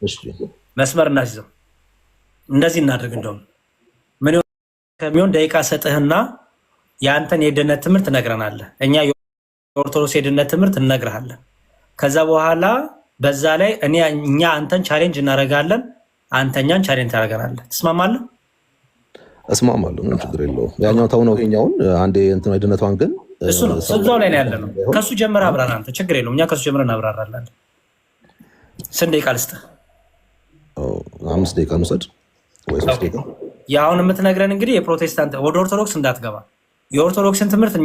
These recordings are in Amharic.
እሺ መስመር እናስይዘው። እንደዚህ እናድርግ። እንደውም ምን ከሚሆን ደቂቃ ሰጥህና የአንተን የድነት ትምህርት እነግረናለህ። እኛ የኦርቶዶክስ የድነት ትምህርት እነግርሃለን። ከዛ በኋላ በዛ ላይ እኛ አንተን ቻሌንጅ እናደርጋለን፣ አንተ እኛን ቻሌንጅ ታደርገናለህ። ትስማማለህ? እስማማለሁ። ምን ችግር የለውም። ያኛው ተው ነው ይሄኛውን አንዴ እንትን የድነቷን ግን እሱ ነው እዛው ላይ ያለ ነው። ከሱ ጀምረህ አብራራ አንተ። ችግር የለውም። እኛ ከሱ ጀምረን እናብራራለን። ስንት ደቂቃ ልስጥህ? 5 ደቂቃ እንውሰድ ወይ 3 ደቂቃ? የአሁን የምትነግረን እንግዲህ የፕሮቴስታንት ወደ ኦርቶዶክስ እንዳትገባ የኦርቶዶክስን ትምህርት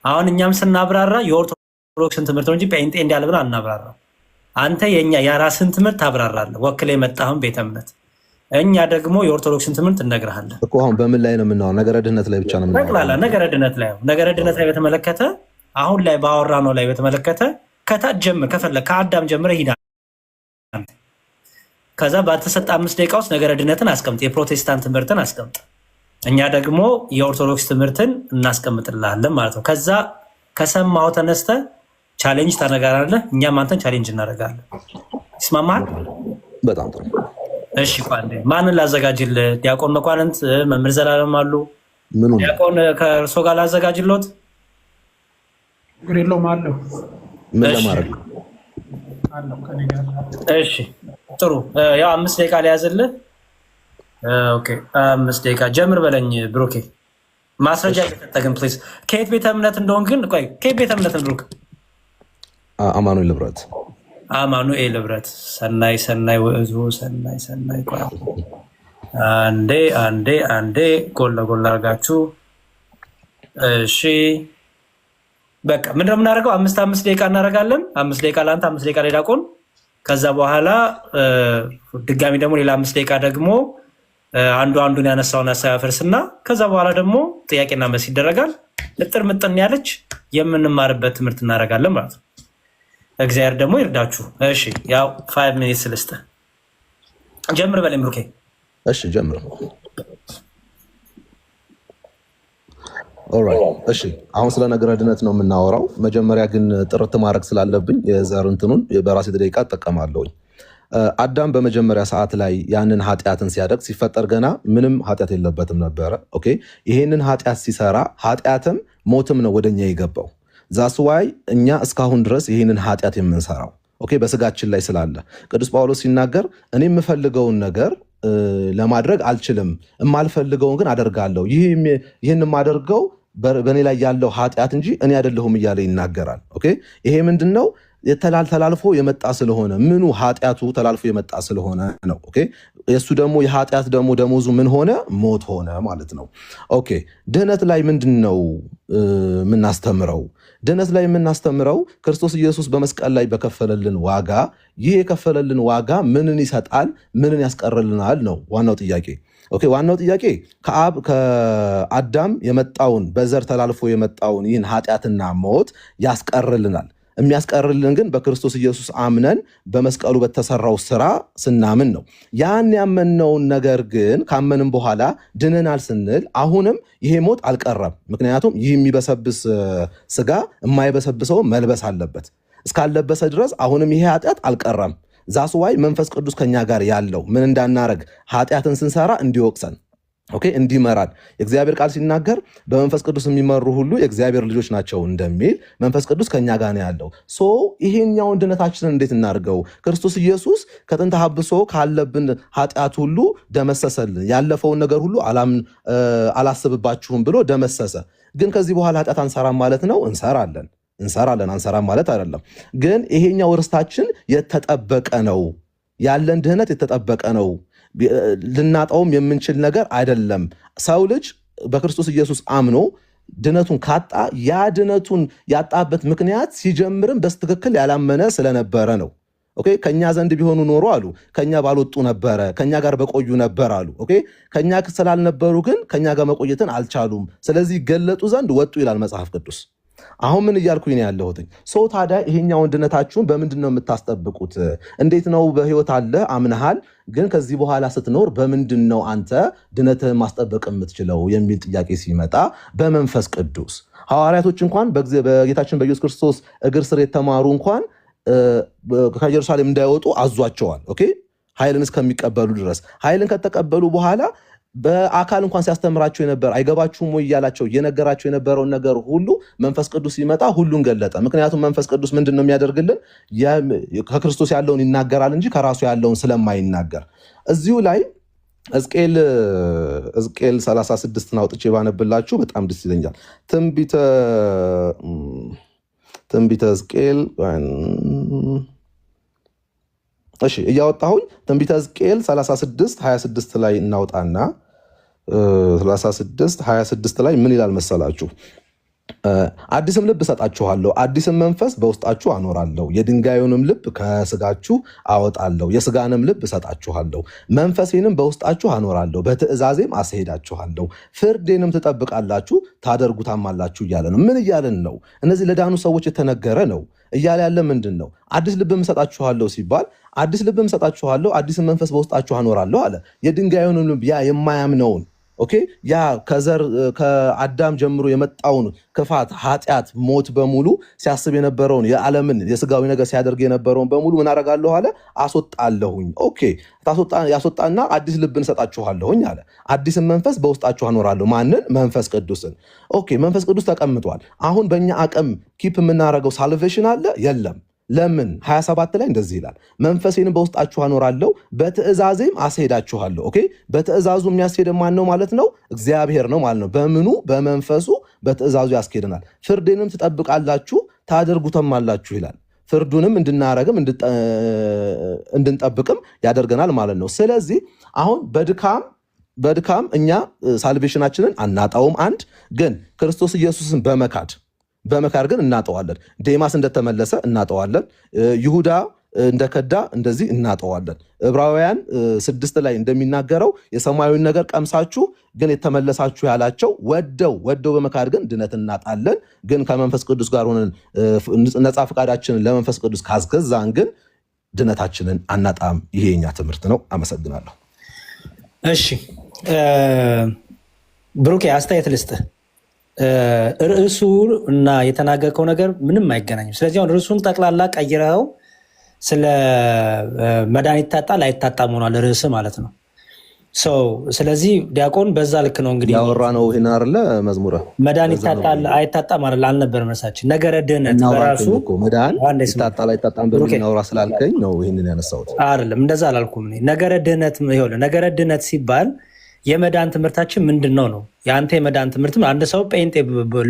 አሁን እኛም ስናብራራ የኦርቶዶክስን ትምህርት ነው እንጂ ጴንጤ እንዳለ ብለህ አናብራራ። አንተ የራስን ትምህርት ታብራራለህ፣ ወክለህ የመጣህን ቤተ እምነት። እኛ ደግሞ የኦርቶዶክስን ትምህርት እነግርሃለን እኮ። አሁን በምን ላይ ነው የምናወራው? ነገረ ድህነት ላይ ብቻ ነው የምናወራው። ጠቅላላ ነገረ ድህነት ላይ ነው። ነገረ ድህነት ላይ በተመለከተ አሁን ላይ ባወራነው ላይ በተመለከተ ከታች ጀምር፣ ከፈለግ ከአዳም ጀምረህ ሂድ። ከዛ ባልተሰጠ 5 ደቂቃ ውስጥ ነገረ ድህነትን አስቀምጥ፣ የፕሮቴስታንት ትምህርትን አስቀምጥ። እኛ ደግሞ የኦርቶዶክስ ትምህርትን እናስቀምጥልሃለን ማለት ነው። ከዛ ከሰማው ተነስተ ቻሌንጅ ታነጋራለህ፣ እኛም አንተን ቻሌንጅ እናደርጋለን። ይስማማል? በጣም ጥሩ። እሺ ቋንዴ ማንን ላዘጋጅልህ? ዲያቆን መኳንንት፣ መምህር ዘላለም አሉ። ዲያቆን ከእርሶ ጋር ላዘጋጅሎት? ግሬሎም አለው። ምን ለማድረግ? እሺ ጥሩ። ያው 5 ደቂቃ ሊያዝልህ። ኦኬ 5 ደቂቃ ጀምር በለኝ ብሩኬ። ማስረጃ እየሰጠህ ፕሊዝ። ከየት ቤተ እምነት እንደሆን ግን ቆይ፣ ከየት ቤተ እምነት ብሩክ? አማኑኤል ህብረት። አማኑኤል ህብረት። ሰናይ ሰናይ ውእቱ ሰናይ ሰናይ። ቆይ አንዴ ጎን ለጎን አድርጋችሁ። እሺ በቃ ምንድን ነው የምናደርገው? 5 ደቂቃ እናደርጋለን። 5 ደቂቃ ለአንተ፣ 5 ደቂቃ ላይ ዲያቆን። ከዛ በኋላ ድጋሚ ደግሞ ሌላ 5 ደቂቃ ደግሞ አንዱን ያነሳውን ሀሳብ ያፈርስና ከዛ በኋላ ደግሞ ጥያቄና መልስ ይደረጋል። ልጥር ምጥን ያለች የምንማርበት ትምህርት እናደርጋለን ማለት ነው። እግዚአብሔር ደግሞ ይርዳችሁ። እሺ ያው 5 ሚኒትስ ልስጥህ። ጀምር በለኝ ብሩኬ። እሺ ጀምር። ኦልራይት። እሺ አሁን ስለ ነገረ ድነት ነው የምናወራው። መጀመሪያ ግን ጥርት ማድረግ ስላለብኝ የዘር እንትኑን በራሴ ደቂቃ እጠቀማለሁኝ። አዳም በመጀመሪያ ሰዓት ላይ ያንን ኃጢአትን ሲያደርግ ሲፈጠር ገና ምንም ኃጢአት የለበትም ነበረ። ኦኬ ይሄንን ኃጢአት ሲሰራ ኃጢአትም ሞትም ነው ወደኛ የገባው። ዛስዋይ እኛ እስካሁን ድረስ ይህንን ኃጢአት የምንሰራው ኦኬ በስጋችን ላይ ስላለ ቅዱስ ጳውሎስ ሲናገር እኔ የምፈልገውን ነገር ለማድረግ አልችልም፣ የማልፈልገውን ግን አደርጋለሁ፣ ይህን የማደርገው በእኔ ላይ ያለው ኃጢአት እንጂ እኔ አይደለሁም እያለ ይናገራል። ኦኬ ይሄ ምንድነው? ተላልፎ የመጣ ስለሆነ ምኑ ኃጢአቱ ተላልፎ የመጣ ስለሆነ ነው። ኦኬ የሱ ደግሞ የኃጢአት ደግሞ ደሞዙ ምን ሆነ? ሞት ሆነ ማለት ነው። ኦኬ ድህነት ላይ ምንድነው የምናስተምረው? ድህነት ላይ የምናስተምረው ክርስቶስ ኢየሱስ በመስቀል ላይ በከፈለልን ዋጋ፣ ይህ የከፈለልን ዋጋ ምንን ይሰጣል? ምንን ያስቀርልናል ነው ዋናው ጥያቄ። ኦኬ ዋናው ጥያቄ ከአዳም የመጣውን በዘር ተላልፎ የመጣውን ይህን ኃጢአትና ሞት ያስቀርልናል። የሚያስቀርልን ግን በክርስቶስ ኢየሱስ አምነን በመስቀሉ በተሰራው ስራ ስናምን ነው። ያን ያመንነውን ነገር ግን ካመንን በኋላ ድነናል ስንል አሁንም ይሄ ሞት አልቀረም። ምክንያቱም ይህ የሚበሰብስ ስጋ የማይበሰብሰው መልበስ አለበት። እስካለበሰ ድረስ አሁንም ይሄ ኃጢአት አልቀረም። ዛስዋይ መንፈስ ቅዱስ ከኛ ጋር ያለው ምን እንዳናረግ ኃጢአትን ስንሰራ እንዲወቅሰን ኦኬ እንዲመራል የእግዚአብሔር ቃል ሲናገር በመንፈስ ቅዱስ የሚመሩ ሁሉ የእግዚአብሔር ልጆች ናቸው እንደሚል መንፈስ ቅዱስ ከኛ ጋር ነው ያለው። ይሄኛውን ድነታችንን እንዴት እናድርገው? ክርስቶስ ኢየሱስ ከጥንተ ሀብሶ ካለብን ኃጢአት ሁሉ ደመሰሰልን። ያለፈውን ነገር ሁሉ አላስብባችሁም ብሎ ደመሰሰ። ግን ከዚህ በኋላ ኃጢአት አንሰራም ማለት ነው? እንሰራለን፣ አንሰራም ማለት አይደለም። ግን ይሄኛው ርስታችን የተጠበቀ ነው። ያለን ድህነት የተጠበቀ ነው። ልናጣውም የምንችል ነገር አይደለም። ሰው ልጅ በክርስቶስ ኢየሱስ አምኖ ድነቱን ካጣ ያ ድነቱን ያጣበት ምክንያት ሲጀምርም በስትክክል ያላመነ ስለነበረ ነው። ኦኬ ከኛ ዘንድ ቢሆኑ ኖሮ አሉ ከኛ ባልወጡ ነበረ፣ ከኛ ጋር በቆዩ ነበር አሉ። ኦኬ ከኛ ስላልነበሩ ግን ከኛ ጋር መቆየትን አልቻሉም። ስለዚህ ገለጡ ዘንድ ወጡ ይላል መጽሐፍ ቅዱስ። አሁን ምን እያልኩኝ ነው ያለሁት? ሰው ታዲያ ይሄኛውን ድነታችሁን በምንድን ነው የምታስጠብቁት? እንዴት ነው? በህይወት አለ አምነሃል፣ ግን ከዚህ በኋላ ስትኖር በምንድን ነው አንተ ድነትህን ማስጠበቅ የምትችለው የሚል ጥያቄ ሲመጣ በመንፈስ ቅዱስ ሐዋርያቶች እንኳን በጌታችን በኢየሱስ ክርስቶስ እግር ስር የተማሩ እንኳን ከኢየሩሳሌም እንዳይወጡ አዟቸዋል። ኦኬ ኃይልን እስከሚቀበሉ ድረስ። ኃይልን ከተቀበሉ በኋላ በአካል እንኳን ሲያስተምራቸው የነበር አይገባችሁም ወይ እያላቸው እየነገራቸው የነበረውን ነገር ሁሉ መንፈስ ቅዱስ ሲመጣ ሁሉን ገለጠ። ምክንያቱም መንፈስ ቅዱስ ምንድን ነው የሚያደርግልን? ከክርስቶስ ያለውን ይናገራል እንጂ ከራሱ ያለውን ስለማይናገር። እዚሁ ላይ ሕዝቅኤል 36 አውጥቼ ባነብላችሁ በጣም ደስ ይለኛል። ትንቢተ ሕዝቅኤል እያወጣሁኝ ትንቢተ ሕዝቅኤል 36:26 ላይ እናውጣና 36:26 ላይ ምን ይላል መሰላችሁ? አዲስም ልብ እሰጣችኋለሁ፣ አዲስም መንፈስ በውስጣችሁ አኖራለሁ፣ የድንጋዩንም ልብ ከስጋችሁ አወጣለሁ፣ የስጋንም ልብ እሰጣችኋለሁ፣ መንፈሴንም በውስጣችሁ አኖራለሁ፣ በትእዛዜም አስሄዳችኋለሁ፣ ፍርዴንም ትጠብቃላችሁ ታደርጉታማላችሁ እያለ ነው። ምን እያለን ነው? እነዚህ ለዳኑ ሰዎች የተነገረ ነው። እያለ ያለ ምንድን ነው? አዲስ ልብም እሰጣችኋለሁ ሲባል አዲስ ልብም እሰጣችኋለሁ፣ አዲስን መንፈስ በውስጣችሁ አኖራለሁ አለ። የድንጋዩን ልብ ያ የማያምነውን ኦኬ ያ ከአዳም ጀምሮ የመጣውን ክፋት፣ ኃጢአት፣ ሞት በሙሉ ሲያስብ የነበረውን የዓለምን የስጋዊ ነገር ሲያደርግ የነበረውን በሙሉ ምን አደርጋለሁ አለ? አስወጣለሁኝ። ኦኬ ያስወጣና አዲስ ልብን እሰጣችኋለሁኝ አለ። አዲስን መንፈስ በውስጣችሁ አኖራለሁ። ማንን? መንፈስ ቅዱስን። ኦኬ መንፈስ ቅዱስ ተቀምጧል። አሁን በእኛ አቅም ኪፕ የምናደርገው ሳልቬሽን አለ? የለም። ለምን? 27 ላይ እንደዚህ ይላል፣ መንፈሴንም በውስጣችሁ አኖራለሁ በትእዛዜም አስሄዳችኋለሁ። ኦኬ በትእዛዙ የሚያስሄድ ማን ነው ማለት ነው? እግዚአብሔር ነው ማለት ነው። በምኑ? በመንፈሱ በትእዛዙ ያስኬደናል። ፍርዴንም ትጠብቃላችሁ ታደርጉትማላችሁ ይላል። ፍርዱንም እንድናረግም እንድንጠብቅም ያደርገናል ማለት ነው። ስለዚህ አሁን በድካም እኛ ሳልቬሽናችንን አናጣውም። አንድ ግን ክርስቶስ ኢየሱስን በመካድ ግን እናጠዋለን። ዴማስ እንደተመለሰ እናጠዋለን። ይሁዳ እንደከዳ እንደዚህ እናጠዋለን። ዕብራውያን 6 ላይ እንደሚናገረው የሰማያዊን ነገር ቀምሳችሁ ግን የተመለሳችሁ ያላቸው ወደው በመካድ ግን ድነት እናጣለን። ግን ከመንፈስ ቅዱስ ጋር ሆነን ነፃ ፈቃዳችንን ለመንፈስ ቅዱስ ካስገዛን ግን ድነታችንን አናጣም። ይሄ የኛ ትምህርት ነው። አመሰግናለሁ። እሺ ብሩኬ አስተያየት ልስጥህ። ርዕሱ እና የተናገርከው ነገር ምንም አይገናኝም። ስለዚህ አሁን ርዕሱን ጠቅላላ ቀይረው ስለ መድኃኒት ይታጣል አይታጣም ሆኗል ርዕስ ማለት ነው። ስለዚህ ዲያቆን በዛ ልክ ነው እንግዲህ ያወራ ነው። ይሄን አይደለ መዝሙረ መድኃኒት ይታጣል አይታጣም አይደል? አልነበር መሳችን ነገረ ድህነት በራሱ መድኃኒት ይታጣል አይታጣም በሚናወራ ስላልከኝ ነው ይሄንን ያነሳሁት። አይደለም እንደዛ አላልኩም። ነገረ ድህነት ሲባል የመዳን ትምህርታችን ምንድን ነው? የአንተ የመዳን ትምህርት አንድ ሰው ጴንጤ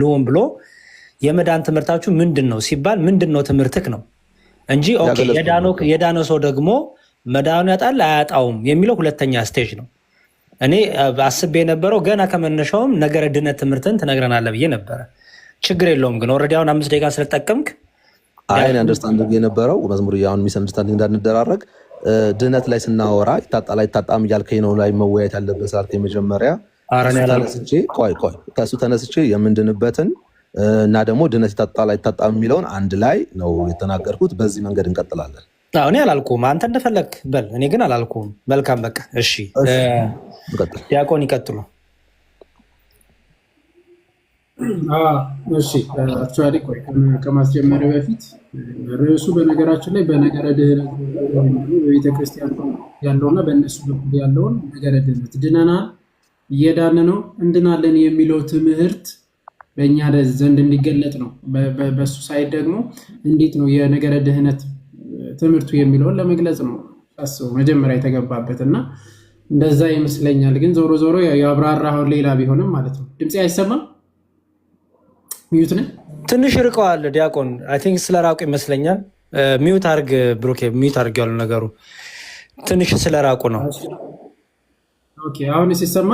ልሁን ብሎ የመዳን ትምህርታችሁ ምንድን ነው ሲባል ምንድን ነው ትምህርትክ ነው እንጂ የዳነው ሰው ደግሞ መዳኑ ያጣል አያጣውም የሚለው ሁለተኛ ስቴጅ ነው። እኔ አስቤ የነበረው ገና ከመነሻውም ነገረ ድነት ትምህርትን ትነግረናለህ ብዬ ነበረ። ችግር የለውም ግን ኦልሬዲ አሁን 5 ደቂቃ ስለተጠቀምክ አንደርስታንዲንግ የነበረው መዝሙር አሁን ሚስ አንደርስታንዲንግ እንዳንደራረግ ድህነት ላይ ስናወራ ይታጣል አይታጣም እያልከኝ ነው ላይ መወያየት ያለበት ስላልከኝ መጀመሪያ ከእሱ ተነስቼ የምንድንበትን እና ደግሞ ድህነት ይታጣል አይታጣም የሚለውን አንድ ላይ ነው የተናገርኩት። በዚህ መንገድ እንቀጥላለን። እኔ አላልኩም፣ አንተ እንደፈለግ በል፣ እኔ ግን አላልኩም። መልካም በቃ እሺ፣ ዲያቆን ይቀጥሉ። እሺ አክቹዋሊ ከማስጀመሪያ በፊት ርዕሱ በነገራችን ላይ በነገረ ድህነት በቤተክርስቲያን ያለውና በእነሱ በኩል ያለውን ነገረ ድህነት ድነናል፣ እየዳን ነው፣ እንድናለን የሚለው ትምህርት በእኛ ዘንድ እንዲገለጥ ነው። በሱ ሳይድ ደግሞ እንዴት ነው የነገረ ድህነት ትምህርቱ የሚለውን ለመግለጽ ነው አስበው መጀመሪያ የተገባበት እና እንደዛ ይመስለኛል። ግን ዞሮ ዞሮ ያብራራኸውን ሌላ ቢሆንም ማለት ነው። ድምፄ አይሰማም? ሚዩት ነህ? ትንሽ ርቀዋል ዲያቆን። አይ ቲንክ ስለራቁ ይመስለኛል። ሚዩት አርግ ብሩኬ፣ ሚዩት አርግ ያሉ ነገሩ ትንሽ ስለራቁ ነው። ኦኬ አሁን ሲሰማ?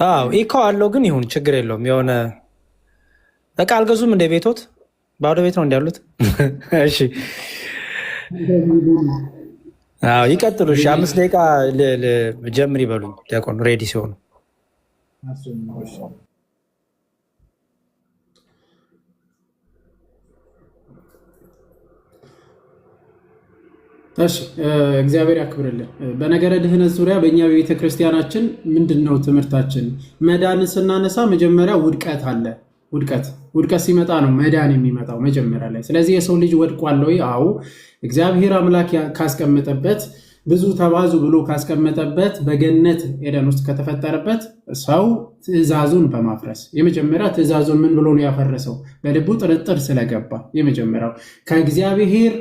አዎ ኢኮ አለው ግን ይሁን ችግር የለውም። የሆነ በቃ አልገዙም እንደ ቤቶት ባዶ ቤት ነው እንዲያሉት። እሺ አዎ ይቀጥሉ። እሺ 5 ደቂቃ ጀምር ይበሉኝ ዲያቆን ሬዲ ሲሆኑ። እሺ እግዚአብሔር ያክብርልን። በነገረ ድህነት ዙሪያ በእኛ በቤተ ክርስቲያናችን ምንድን ነው ትምህርታችን? መዳንን ስናነሳ መጀመሪያ ውድቀት አለ። ውድቀት ሲመጣ ነው መዳን የሚመጣው መጀመሪያ ላይ። ስለዚህ የሰው ልጅ ወድቋል ወይ? አዎ። እግዚአብሔር አምላክ ካስቀመጠበት ብዙ ተባዙ ብሎ ካስቀመጠበት በገነት ኤደን ውስጥ ከተፈጠረበት ሰው ትእዛዙን በማፍረስ የመጀመሪያ ትእዛዙን ምን ብሎ ነው ያፈረሰው? በልቡ ጥርጥር ስለገባ የመጀመሪያው ከእግዚአብሔር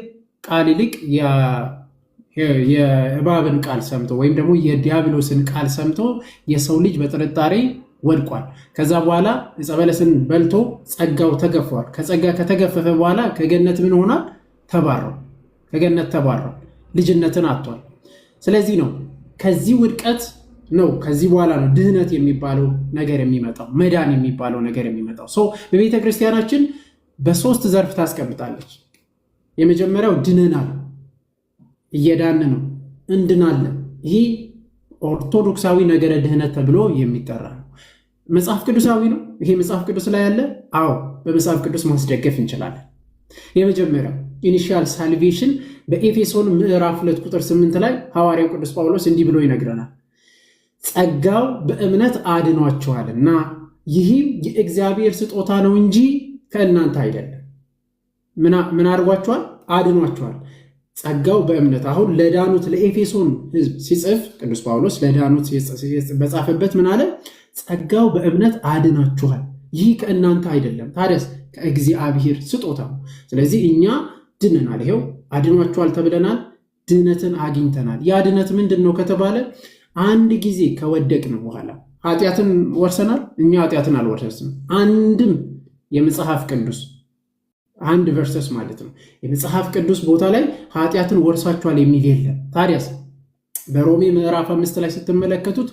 ቃል ይልቅ የእባብን ቃል ሰምቶ ወይም ደግሞ የዲያብሎስን ቃል ሰምቶ የሰው ልጅ በጥርጣሬ ወድቋል። ከዛ በኋላ ዕፀ በለስን በልቶ ጸጋው ተገፏል። ከጸጋ ከተገፈፈ በኋላ ከገነት ምን ሆኗል? ተባረው። ከገነት ተባረው፣ ልጅነትን አጥቷል። ስለዚህ ነው ከዚህ ውድቀት ነው ከዚህ በኋላ ነው ድህነት የሚባለው ነገር የሚመጣው፣ መዳን የሚባለው ነገር የሚመጣው። በቤተ ክርስቲያናችን በሶስት ዘርፍ ታስቀምጣለች። የመጀመሪያው ድነናል፣ እየዳን ነው፣ እንድናለን። ይህ ኦርቶዶክሳዊ ነገረ ድህነት ተብሎ የሚጠራ ነው። መጽሐፍ ቅዱሳዊ ነው። ይሄ መጽሐፍ ቅዱስ ላይ ያለ? አዎ፣ በመጽሐፍ ቅዱስ ማስደገፍ እንችላለን። የመጀመሪያው ኢኒሺያል ሳልቬሽን በኤፌሶን ምዕራፍ 2 ቁጥር 8 ላይ ሐዋርያው ቅዱስ ጳውሎስ እንዲህ ብሎ ይነግረናል። ጸጋው በእምነት አድኗችኋልና ይህም የእግዚአብሔር ስጦታ ነው እንጂ ከእናንተ አይደለም። ምን አድርጓችኋል? አድኗችኋል። ጸጋው በእምነት። አሁን ለዳኑት ለኤፌሶን ሕዝብ ሲጽፍ ቅዱስ ጳውሎስ ለዳኑት በጻፈበት ምን አለ? ጸጋው በእምነት አድናችኋል፣ ይህ ከእናንተ አይደለም። ታዲያስ ከእግዚአብሔር ስጦታ ነው። ስለዚህ እኛ ድነናል። ይሄው አድኗችኋል ተብለናል፣ ድነትን አግኝተናል። ያ ድነት ምንድን ነው ከተባለ አንድ ጊዜ ከወደቅን በኋላ ኃጢአትን ወርሰናል። እኛ ኃጢአትን አልወረስንም። አንድም የመጽሐፍ ቅዱስ አንድ ቨርሰስ ማለት ነው የመጽሐፍ ቅዱስ ቦታ ላይ ኃጢአትን ወርሳችኋል የሚል የለም። ታዲያስ በሮሜ ምዕራፍ 5 ላይ ስትመለከቱት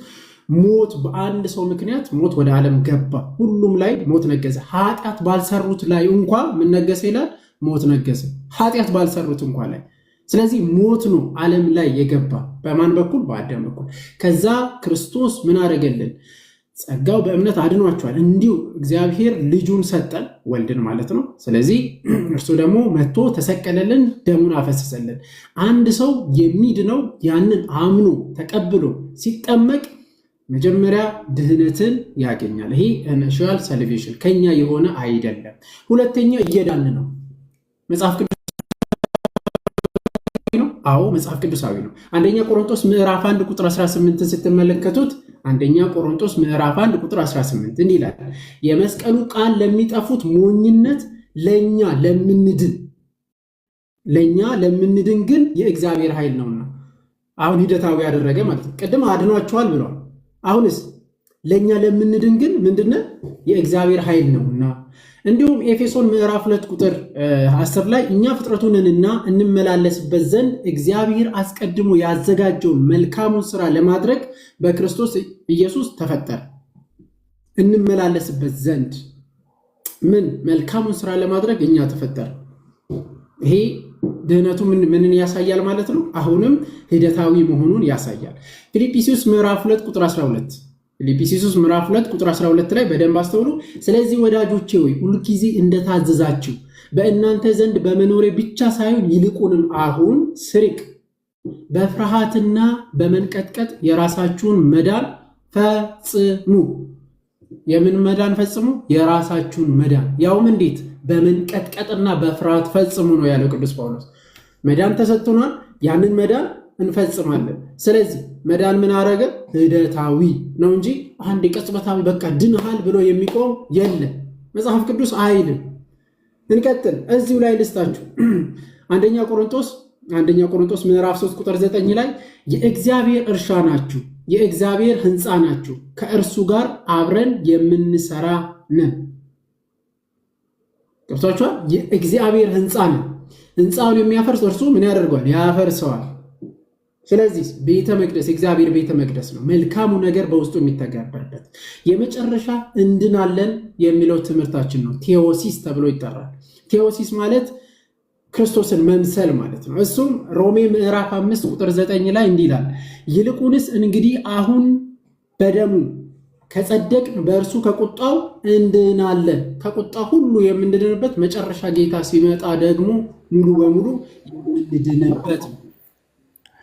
ሞት በአንድ ሰው ምክንያት ሞት ወደ ዓለም ገባ፣ ሁሉም ላይ ሞት ነገሰ። ኃጢአት ባልሰሩት ላይ እንኳ ምን ነገሰ ይላል? ሞት ነገሰ። ኃጢአት ባልሰሩት እንኳ ላይ። ስለዚህ ሞት ነው ዓለም ላይ የገባ። በማን በኩል? በአዳም በኩል። ከዛ ክርስቶስ ምን አደረገልን? ጸጋው በእምነት አድኗቸዋል። እንዲሁ እግዚአብሔር ልጁን ሰጠን፣ ወልድን ማለት ነው። ስለዚህ እርሱ ደግሞ መጥቶ ተሰቀለልን፣ ደሙን አፈሰሰልን። አንድ ሰው የሚድነው ያንን አምኖ ተቀብሎ ሲጠመቅ መጀመሪያ ድህነትን ያገኛል። ይሄ ኢኒሺያል ሳልቬሽን ከኛ የሆነ አይደለም። ሁለተኛ እየዳን ነው። መጽሐፍ ቅዱስ ነው። አዎ መጽሐፍ ቅዱሳዊ ነው። አንደኛ ቆሮንቶስ ምዕራፍ 1 ቁጥር 18 ስትመለከቱት አንደኛ ቆሮንቶስ ምዕራፍ 1 ቁጥር 18 እንዲህ ይላል፣ የመስቀሉ ቃል ለሚጠፉት ሞኝነት፣ ለኛ ለምንድን ግን የእግዚአብሔር ኃይል ነውና። አሁን ሂደታዊ ያደረገ ማለት ነው። ቅድም አድኗቸዋል ብሏል። አሁንስ ለኛ ለምንድን ግን ምንድነው? የእግዚአብሔር ኃይል ነውና። እንዲሁም ኤፌሶን ምዕራፍ 2 ቁጥር 10 ላይ እኛ ፍጥረቱንና እንመላለስበት ዘንድ እግዚአብሔር አስቀድሞ ያዘጋጀውን መልካሙን ስራ ለማድረግ በክርስቶስ ኢየሱስ ተፈጠረ። እንመላለስበት ዘንድ መልካሙን ስራ ለማድረግ እኛ ተፈጠረ። ይሄ ድህነቱ ምንን ያሳያል ማለት ነው? አሁንም ሂደታዊ መሆኑን ያሳያል። ፊልጵስዩስ ምዕራፍ 2 ቁጥር 12 ፊልጵስዩስ ምዕራፍ 2 ቁጥር 12 ላይ በደንብ አስተውሉ። ስለዚህ ወዳጆቼ ሆይ ሁልጊዜ እንደታዘዛችሁ በእናንተ ዘንድ በመኖሬ ብቻ ሳይሆን ይልቁንም አሁን ስርቅ በፍርሃትና በመንቀጥቀጥ የራሳችሁን መዳን ፈጽሙ። የምን መዳን ፈጽሙ? የራሳችሁን መዳን። ያውም እንዴት? በመንቀጥቀጥና በፍርሃት ፈጽሙ ነው ያለው ቅዱስ ጳውሎስ። መዳን ተሰጥቶናል፣ ያንን መዳን እንፈጽማለን። ስለዚህ መዳን ምን አረገ? ሂደታዊ ነው እንጂ አንድ ቅጽበታዊ በቃ ድንሃል ብሎ የሚቆም የለም። መጽሐፍ ቅዱስ አይልም። እንቀጥል። እዚሁ ላይ ልስታችሁ አንደኛ ቆሮንቶስ ምዕራፍ 3 ቁጥር 9 ላይ የእግዚአብሔር እርሻ ናችሁ፣ የእግዚአብሔር ሕንፃ ናችሁ፣ ከእርሱ ጋር አብረን የምንሰራ ነን። ገብቷችኋል? የእግዚአብሔር ሕንፃ ነን። ሕንፃውን የሚያፈርስ እርሱ ምን ያደርገዋል? ያፈርሰዋል። ስለዚህ ቤተ መቅደስ የእግዚአብሔር ቤተ መቅደስ ነው፣ መልካሙ ነገር በውስጡ የሚተገበርበት። የመጨረሻ እንድናለን የሚለው ትምህርታችን ነው። ቴዎሲስ ተብሎ ይጠራል። ቴዎሲስ ማለት ክርስቶስን መምሰል ማለት ነው። እሱም ሮሜ ምዕራፍ 5 ቁጥር 9 ላይ እንዲህ ይላል፣ ይልቁንስ እንግዲህ አሁን በደሙ ከጸደቅን በእርሱ ከቁጣው እንድናለን። ከቁጣ ሁሉ የምንድንበት መጨረሻ ጌታ ሲመጣ ደግሞ ሙሉ በሙሉ የምንድንበት ነው።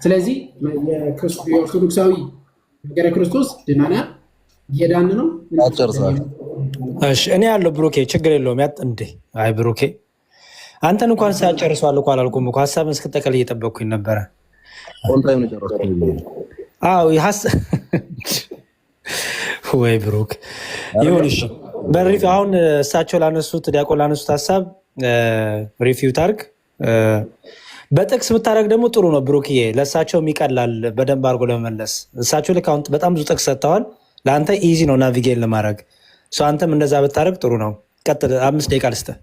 ስለዚህ የኦርቶዶክሳዊ ነገረ ክርስቶስ ድናናል፣ እየዳን ነው። እሺ እኔ ያለው ብሩኬ ችግር የለውም። እንዴ አይ ብሩኬ አንተን እንኳን ሳጨርሰዋል እኮ አላልኩም እኮ ሀሳብን እስክጠቀል እየጠበቅኩኝ ነበረ። ኦንታይም ነው ጨረስኩኝ። አዎ ወይ ብሩክ ይሁን። እሺ በሪፊው አሁን እሳቸው ላነሱት ዲያቆን ላነሱት ሀሳብ ሪፊው ታርግ በጥቅስ ብታደረግ ደግሞ ጥሩ ነው ብሩክዬ፣ ለእሳቸውም ይቀላል በደንብ አድርጎ ለመመለስ። እሳቸው ልክ አሁን በጣም ብዙ ጥቅስ ሰጥተዋል፣ ለአንተ ኢዚ ነው ናቪጌት ለማድረግ። አንተም እንደዛ ብታደረግ ጥሩ ነው። ቀጥል፣ 5 ደቂቃ ልስጥህ።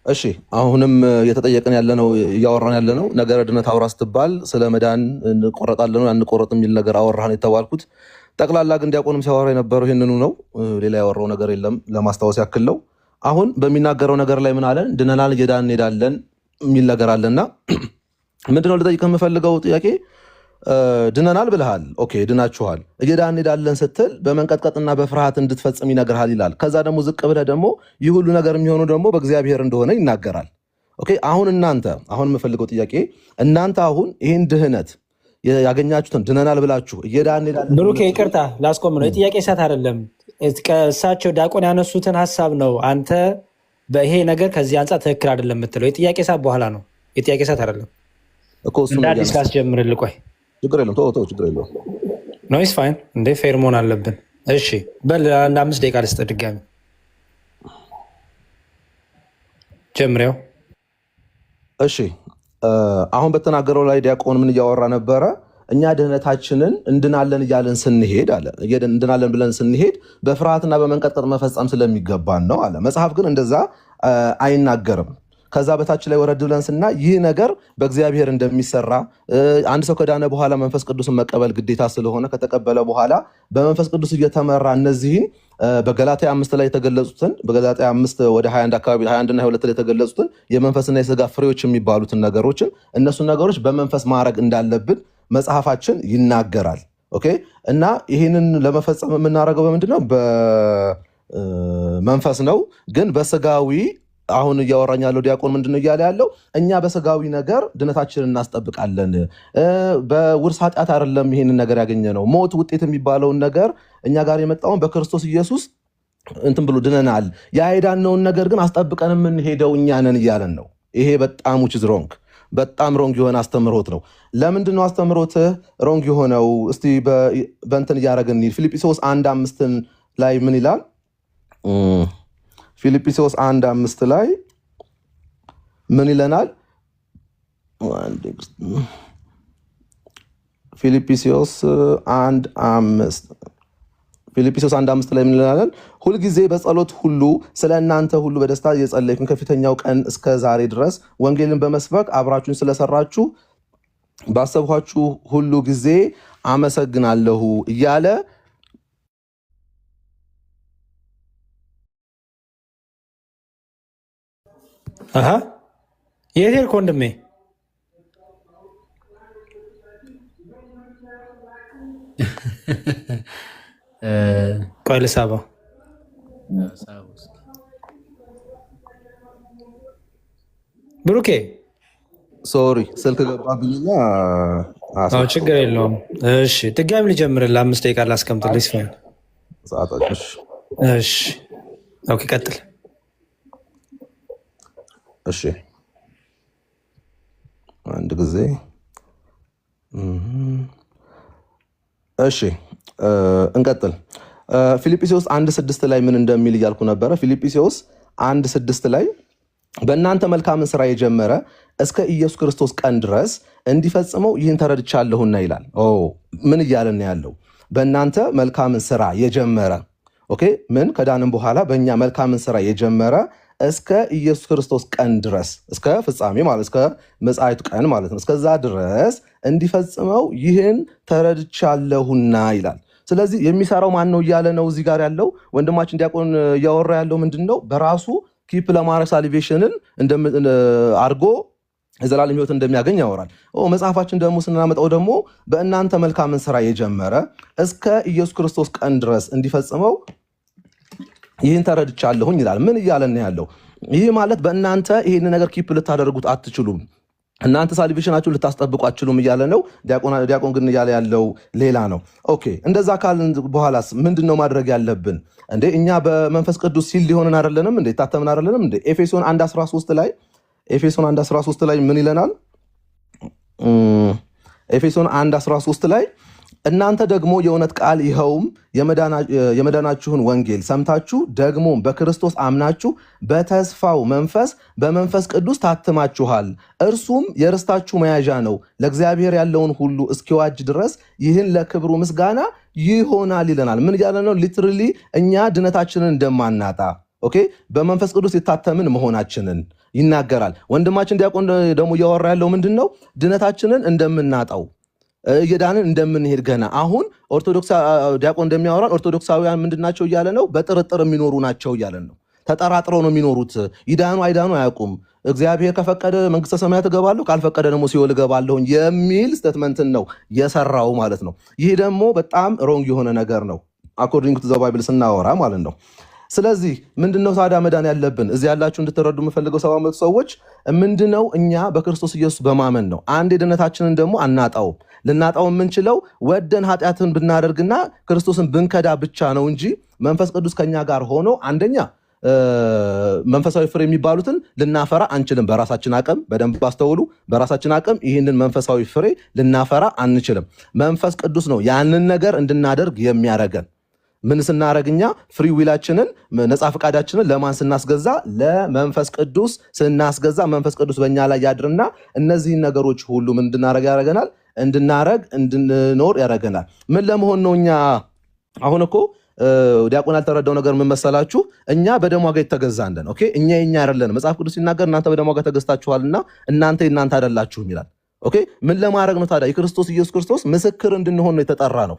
እሺ አሁንም እየተጠየቅን ያለነው እያወራን ያለነው ነገረ ድነት አውራ ስትባል ስለ መዳን እንቆረጣለን አንቆረጥ የሚል ነገር አወራህን የተባልኩት። ጠቅላላ ግን ዲያቆንም ሲያወራ የነበረው ይህንኑ ነው። ሌላ ያወራው ነገር የለም። ለማስታወስ ያክል ነው። አሁን በሚናገረው ነገር ላይ ምን አለን? ድነናል፣ እየዳን እንሄዳለን የሚል ነገር አለና ምንድነው ልጠይቅህ የምፈልገው ጥያቄ፣ ድነናል ብልሃል። ኦኬ ድናችኋል። እየዳን እንሄዳለን ስትል በመንቀጥቀጥና በፍርሃት እንድትፈጽም ይነግርሃል ይላል። ከዛ ደግሞ ዝቅ ብለህ ደግሞ ይህ ሁሉ ነገር የሚሆኑ ደግሞ በእግዚአብሔር እንደሆነ ይናገራል። ኦኬ አሁን የምፈልገው ጥያቄ እናንተ አሁን ይህን ድህነት ያገኛችሁትን ድነናል ብላችሁ እየዳን እንሄዳለን። ብሩኬ ይቅርታ ላስቆም ነው። የጥያቄ ሰዓት አይደለም። እሳቸው ዲያቆን ያነሱትን ሀሳብ ነው አንተ በይሄ ነገር ከዚህ አንጻር ትክክል አይደለም የምትለው። የጥያቄ ሰዓት በኋላ ነው። የጥያቄ ሰዓት አይደለም እኮ እሱ እንደ አዲስ ላስጀምርልህ። ቆይ ችግር የለም ተው ችግር የለም። ኖይስ ፋይን እንዴ ፌር መሆን አለብን። እሺ በል አንድ 5 ደቂቃ ልስጥህ ድጋሚ ጀምሬው። እሺ አሁን በተናገረው ላይ ዲያቆን ምን እያወራ ነበረ? እኛ ድህነታችንን እንድናለን እያለን ስንሄድ አለ እንድናለን ብለን ስንሄድ በፍርሃትና በመንቀጥቀጥ መፈጸም ስለሚገባን ነው አለ። መጽሐፍ ግን እንደዛ አይናገርም። ከዛ በታች ላይ ወረድ ብለን ስና ይህ ነገር በእግዚአብሔር እንደሚሰራ አንድ ሰው ከዳነ በኋላ መንፈስ ቅዱስን መቀበል ግዴታ ስለሆነ ከተቀበለ በኋላ በመንፈስ ቅዱስ እየተመራ እነዚህን በገላትያ 5 ላይ የተገለጹትን በገላትያ 5 ወደ 21 አካባቢ 21 እና 22 ላይ የተገለጹትን የመንፈስና የሥጋ ፍሬዎች የሚባሉትን ነገሮችን እነሱን ነገሮች በመንፈስ ማድረግ እንዳለብን መጽሐፋችን ይናገራል። ኦኬ እና ይህንን ለመፈጸም የምናደርገው በምንድነው? በመንፈስ ነው። ግን በስጋዊ አሁን እያወራኝ ያለው ዲያቆን ምንድነው እያለ ያለው? እኛ በስጋዊ ነገር ድነታችንን እናስጠብቃለን። በውርስ ኃጢአት አይደለም ይሄንን ነገር ያገኘ ነው። ሞት ውጤት የሚባለውን ነገር እኛ ጋር የመጣውን በክርስቶስ ኢየሱስ እንትን ብሎ ድነናል። የዳነውን ነገር ግን አስጠብቀን የምንሄደው እኛ ነን እያለን ነው። ይሄ በጣም which is wrong፣ በጣም ሮንግ የሆነ አስተምሮት ነው። ለምንድን ነው አስተምሮትህ ሮንግ የሆነው? እስቲ በእንትን እያደረግን ፊልጵስዩስ 1:5 ላይ ምን ይላል? ፊልጵስዩስ 1:5 ላይ ምን ይለናል? ፊልጵስዩስ 1:5 ላይ ምን ይለናል? ሁልጊዜ በጸሎት ሁሉ ስለ እናንተ ሁሉ በደስታ እየጸለይኩኝ ከፊተኛው ቀን እስከ ዛሬ ድረስ ወንጌልን በመስበክ አብራችሁን ስለሰራችሁ ባሰብኋችሁ ሁሉ ጊዜ አመሰግናለሁ እያለ የት ሄድክ ወንድሜ? ቆይ ልሳበው። ብሩኬ ሶሪ ስልክ ገባብኝና ችግር የለውም። እሺ ድጋሚ ልጀምርልህ። 5 ደቂቃ ላስቀምጥልህ። እሺ ኦኬ ቀጥል። እሺ አንድ ጊዜ እሺ እንቀጥል። ፊልጵስዩስ 1:6 ላይ ምን እንደሚል እያልኩ ነበረ። ፊልጵስዩስ 1:6 ላይ በእናንተ መልካምን ስራ የጀመረ እስከ ኢየሱስ ክርስቶስ ቀን ድረስ እንዲፈጽመው ይህን ተረድቻለሁና ይላል። ምን እያለን ያለው? በእናንተ መልካምን ስራ የጀመረ ኦኬ፣ ምን ከዳንም በኋላ በእኛ መልካምን ስራ የጀመረ እስከ ኢየሱስ ክርስቶስ ቀን ድረስ እስከ ፍጻሜ ማለት እስከ መጽአቱ ቀን ማለት ነው። እስከዛ ድረስ እንዲፈጽመው ይህን ተረድቻለሁና ይላል። ስለዚህ የሚሰራው ማን ነው እያለ ነው እዚህ ጋር ያለው ወንድማችን ዲያቆን እያወራ ያለው ምንድን ነው? በራሱ ኪፕ ለማድረግ ሳሊቬሽንን አድርጎ የዘላለም ሕይወት እንደሚያገኝ ያወራል። መጽሐፋችን ደግሞ ስናመጣው ደግሞ በእናንተ መልካምን ስራ የጀመረ እስከ ኢየሱስ ክርስቶስ ቀን ድረስ እንዲፈጽመው ይህን ተረድቻለሁኝ ይላል። ምን እያለን ያለው? ይህ ማለት በእናንተ ይህን ነገር ኪፕ ልታደርጉት አትችሉም። እናንተ ሳልቬሽናችሁን ልታስጠብቁ አትችሉም እያለ ነው። ዲያቆን ግን እያለ ያለው ሌላ ነው። ኦኬ እንደዛ ካልን በኋላስ ምንድን ነው ማድረግ ያለብን? እንዴ እኛ በመንፈስ ቅዱስ ሲል ሊሆንን አይደለንም እንዴ? ታተምን አይደለንም እንዴ? ኤፌሶን 1:13 ላይ ምን ይለናል? ኤፌሶን 1:13 ላይ እናንተ ደግሞ የእውነት ቃል ይኸውም የመዳናችሁን ወንጌል ሰምታችሁ ደግሞ በክርስቶስ አምናችሁ በተስፋው መንፈስ በመንፈስ ቅዱስ ታትማችኋል። እርሱም የርስታችሁ መያዣ ነው፣ ለእግዚአብሔር ያለውን ሁሉ እስኪዋጅ ድረስ ይህን ለክብሩ ምስጋና ይሆናል ይለናል። ምን እያለ ነው? ሊትራሊ እኛ ድነታችንን እንደማናጣ ኦኬ፣ በመንፈስ ቅዱስ የታተምን መሆናችንን ይናገራል። ወንድማችን ዲያቆን ደግሞ እያወራ ያለው ምንድን ነው? ድነታችንን እንደምናጣው እየዳንን እንደምንሄድ ገና አሁን ዲያቆን እንደሚያወራን ኦርቶዶክሳውያን ምንድናቸው እያለ ነው? በጥርጥር የሚኖሩ ናቸው እያለን ነው። ተጠራጥረው ነው የሚኖሩት። ይዳኑ አይዳኑ አያውቁም። እግዚአብሔር ከፈቀደ መንግስተ ሰማያት እገባለሁ፣ ካልፈቀደ ደግሞ ሲኦል እገባለሁ የሚል ስቴትመንትን ነው የሰራው ማለት ነው። ይህ ደግሞ በጣም ሮንግ የሆነ ነገር ነው አኮርዲንግ ቱ ዘ ባይብል ስናወራ ማለት ነው። ስለዚህ ምንድነው ታዲያ መዳን ያለብን? እዚህ ያላችሁ እንድትረዱ የምፈልገው 700 ሰዎች ምንድነው? እኛ በክርስቶስ ኢየሱስ በማመን ነው። አንድ የድነታችንን ደግሞ አናጣውም። ልናጣው የምንችለው ወደን ኃጢአትን ብናደርግና ክርስቶስን ብንከዳ ብቻ ነው እንጂ መንፈስ ቅዱስ ከኛ ጋር ሆኖ አንደኛ መንፈሳዊ ፍሬ የሚባሉትን ልናፈራ አንችልም። በራሳችን አቅም በደንብ አስተውሉ። በራሳችን አቅም ይህንን መንፈሳዊ ፍሬ ልናፈራ አንችልም። መንፈስ ቅዱስ ነው ያንን ነገር እንድናደርግ የሚያደርገን። ምን ስናረግኛ ፍሪ ዊላችንን ነፃ ፈቃዳችንን ለማን ስናስገዛ? ለመንፈስ ቅዱስ ስናስገዛ መንፈስ ቅዱስ በእኛ ላይ ያድርና እነዚህን ነገሮች ሁሉ ምን እንድናረግ ያደርገናል? እንድንኖር ያደርገናል። ምን ለመሆን ነው እኛ? አሁን እኮ ዲያቆን ያልተረዳው ነገር ምን መሰላችሁ? እኛ በደም ዋጋ የተገዛን ኦኬ፣ እኛ የኛ አይደለንም። መጽሐፍ ቅዱስ ሲናገር እናንተ በደም ዋጋ ተገዝታችኋልና እናንተ የእናንተ አይደላችሁም ይላል። ኦኬ፣ ምን ለማድረግ ነው ታዲያ? የክርስቶስ ኢየሱስ ክርስቶስ ምስክር እንድንሆን ነው የተጠራ ነው።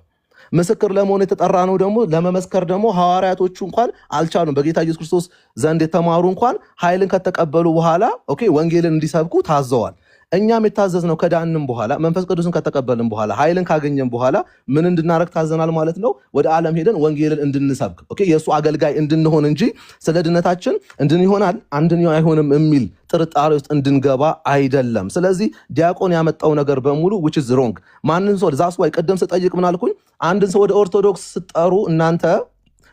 ምስክር ለመሆን የተጠራ ነው። ደግሞ ለመመስከር ደግሞ ሐዋርያቶቹ እንኳን አልቻሉም። በጌታ ኢየሱስ ክርስቶስ ዘንድ የተማሩ እንኳን ኃይልን ከተቀበሉ በኋላ ኦኬ ወንጌልን እንዲሰብኩ ታዘዋል። እኛም የታዘዝነው ከዳንም በኋላ መንፈስ ቅዱስን ከተቀበልን በኋላ ኃይልን ካገኘን በኋላ ምን እንድናረግ ታዘናል ማለት ነው? ወደ ዓለም ሄደን ወንጌልን እንድንሰብክ ኦኬ፣ የእሱ አገልጋይ እንድንሆን እንጂ ስለ ድነታችን እንድን ይሆናል አንድን አይሆንም የሚል ጥርጣሬ ውስጥ እንድንገባ አይደለም። ስለዚህ ዲያቆን ያመጣው ነገር በሙሉ which is wrong። ማንን ሰው ዛስ ዋይ ቀደም ስጠይቅ ምን አልኩኝ? አንድን ሰው ወደ ኦርቶዶክስ ስጠሩ እናንተ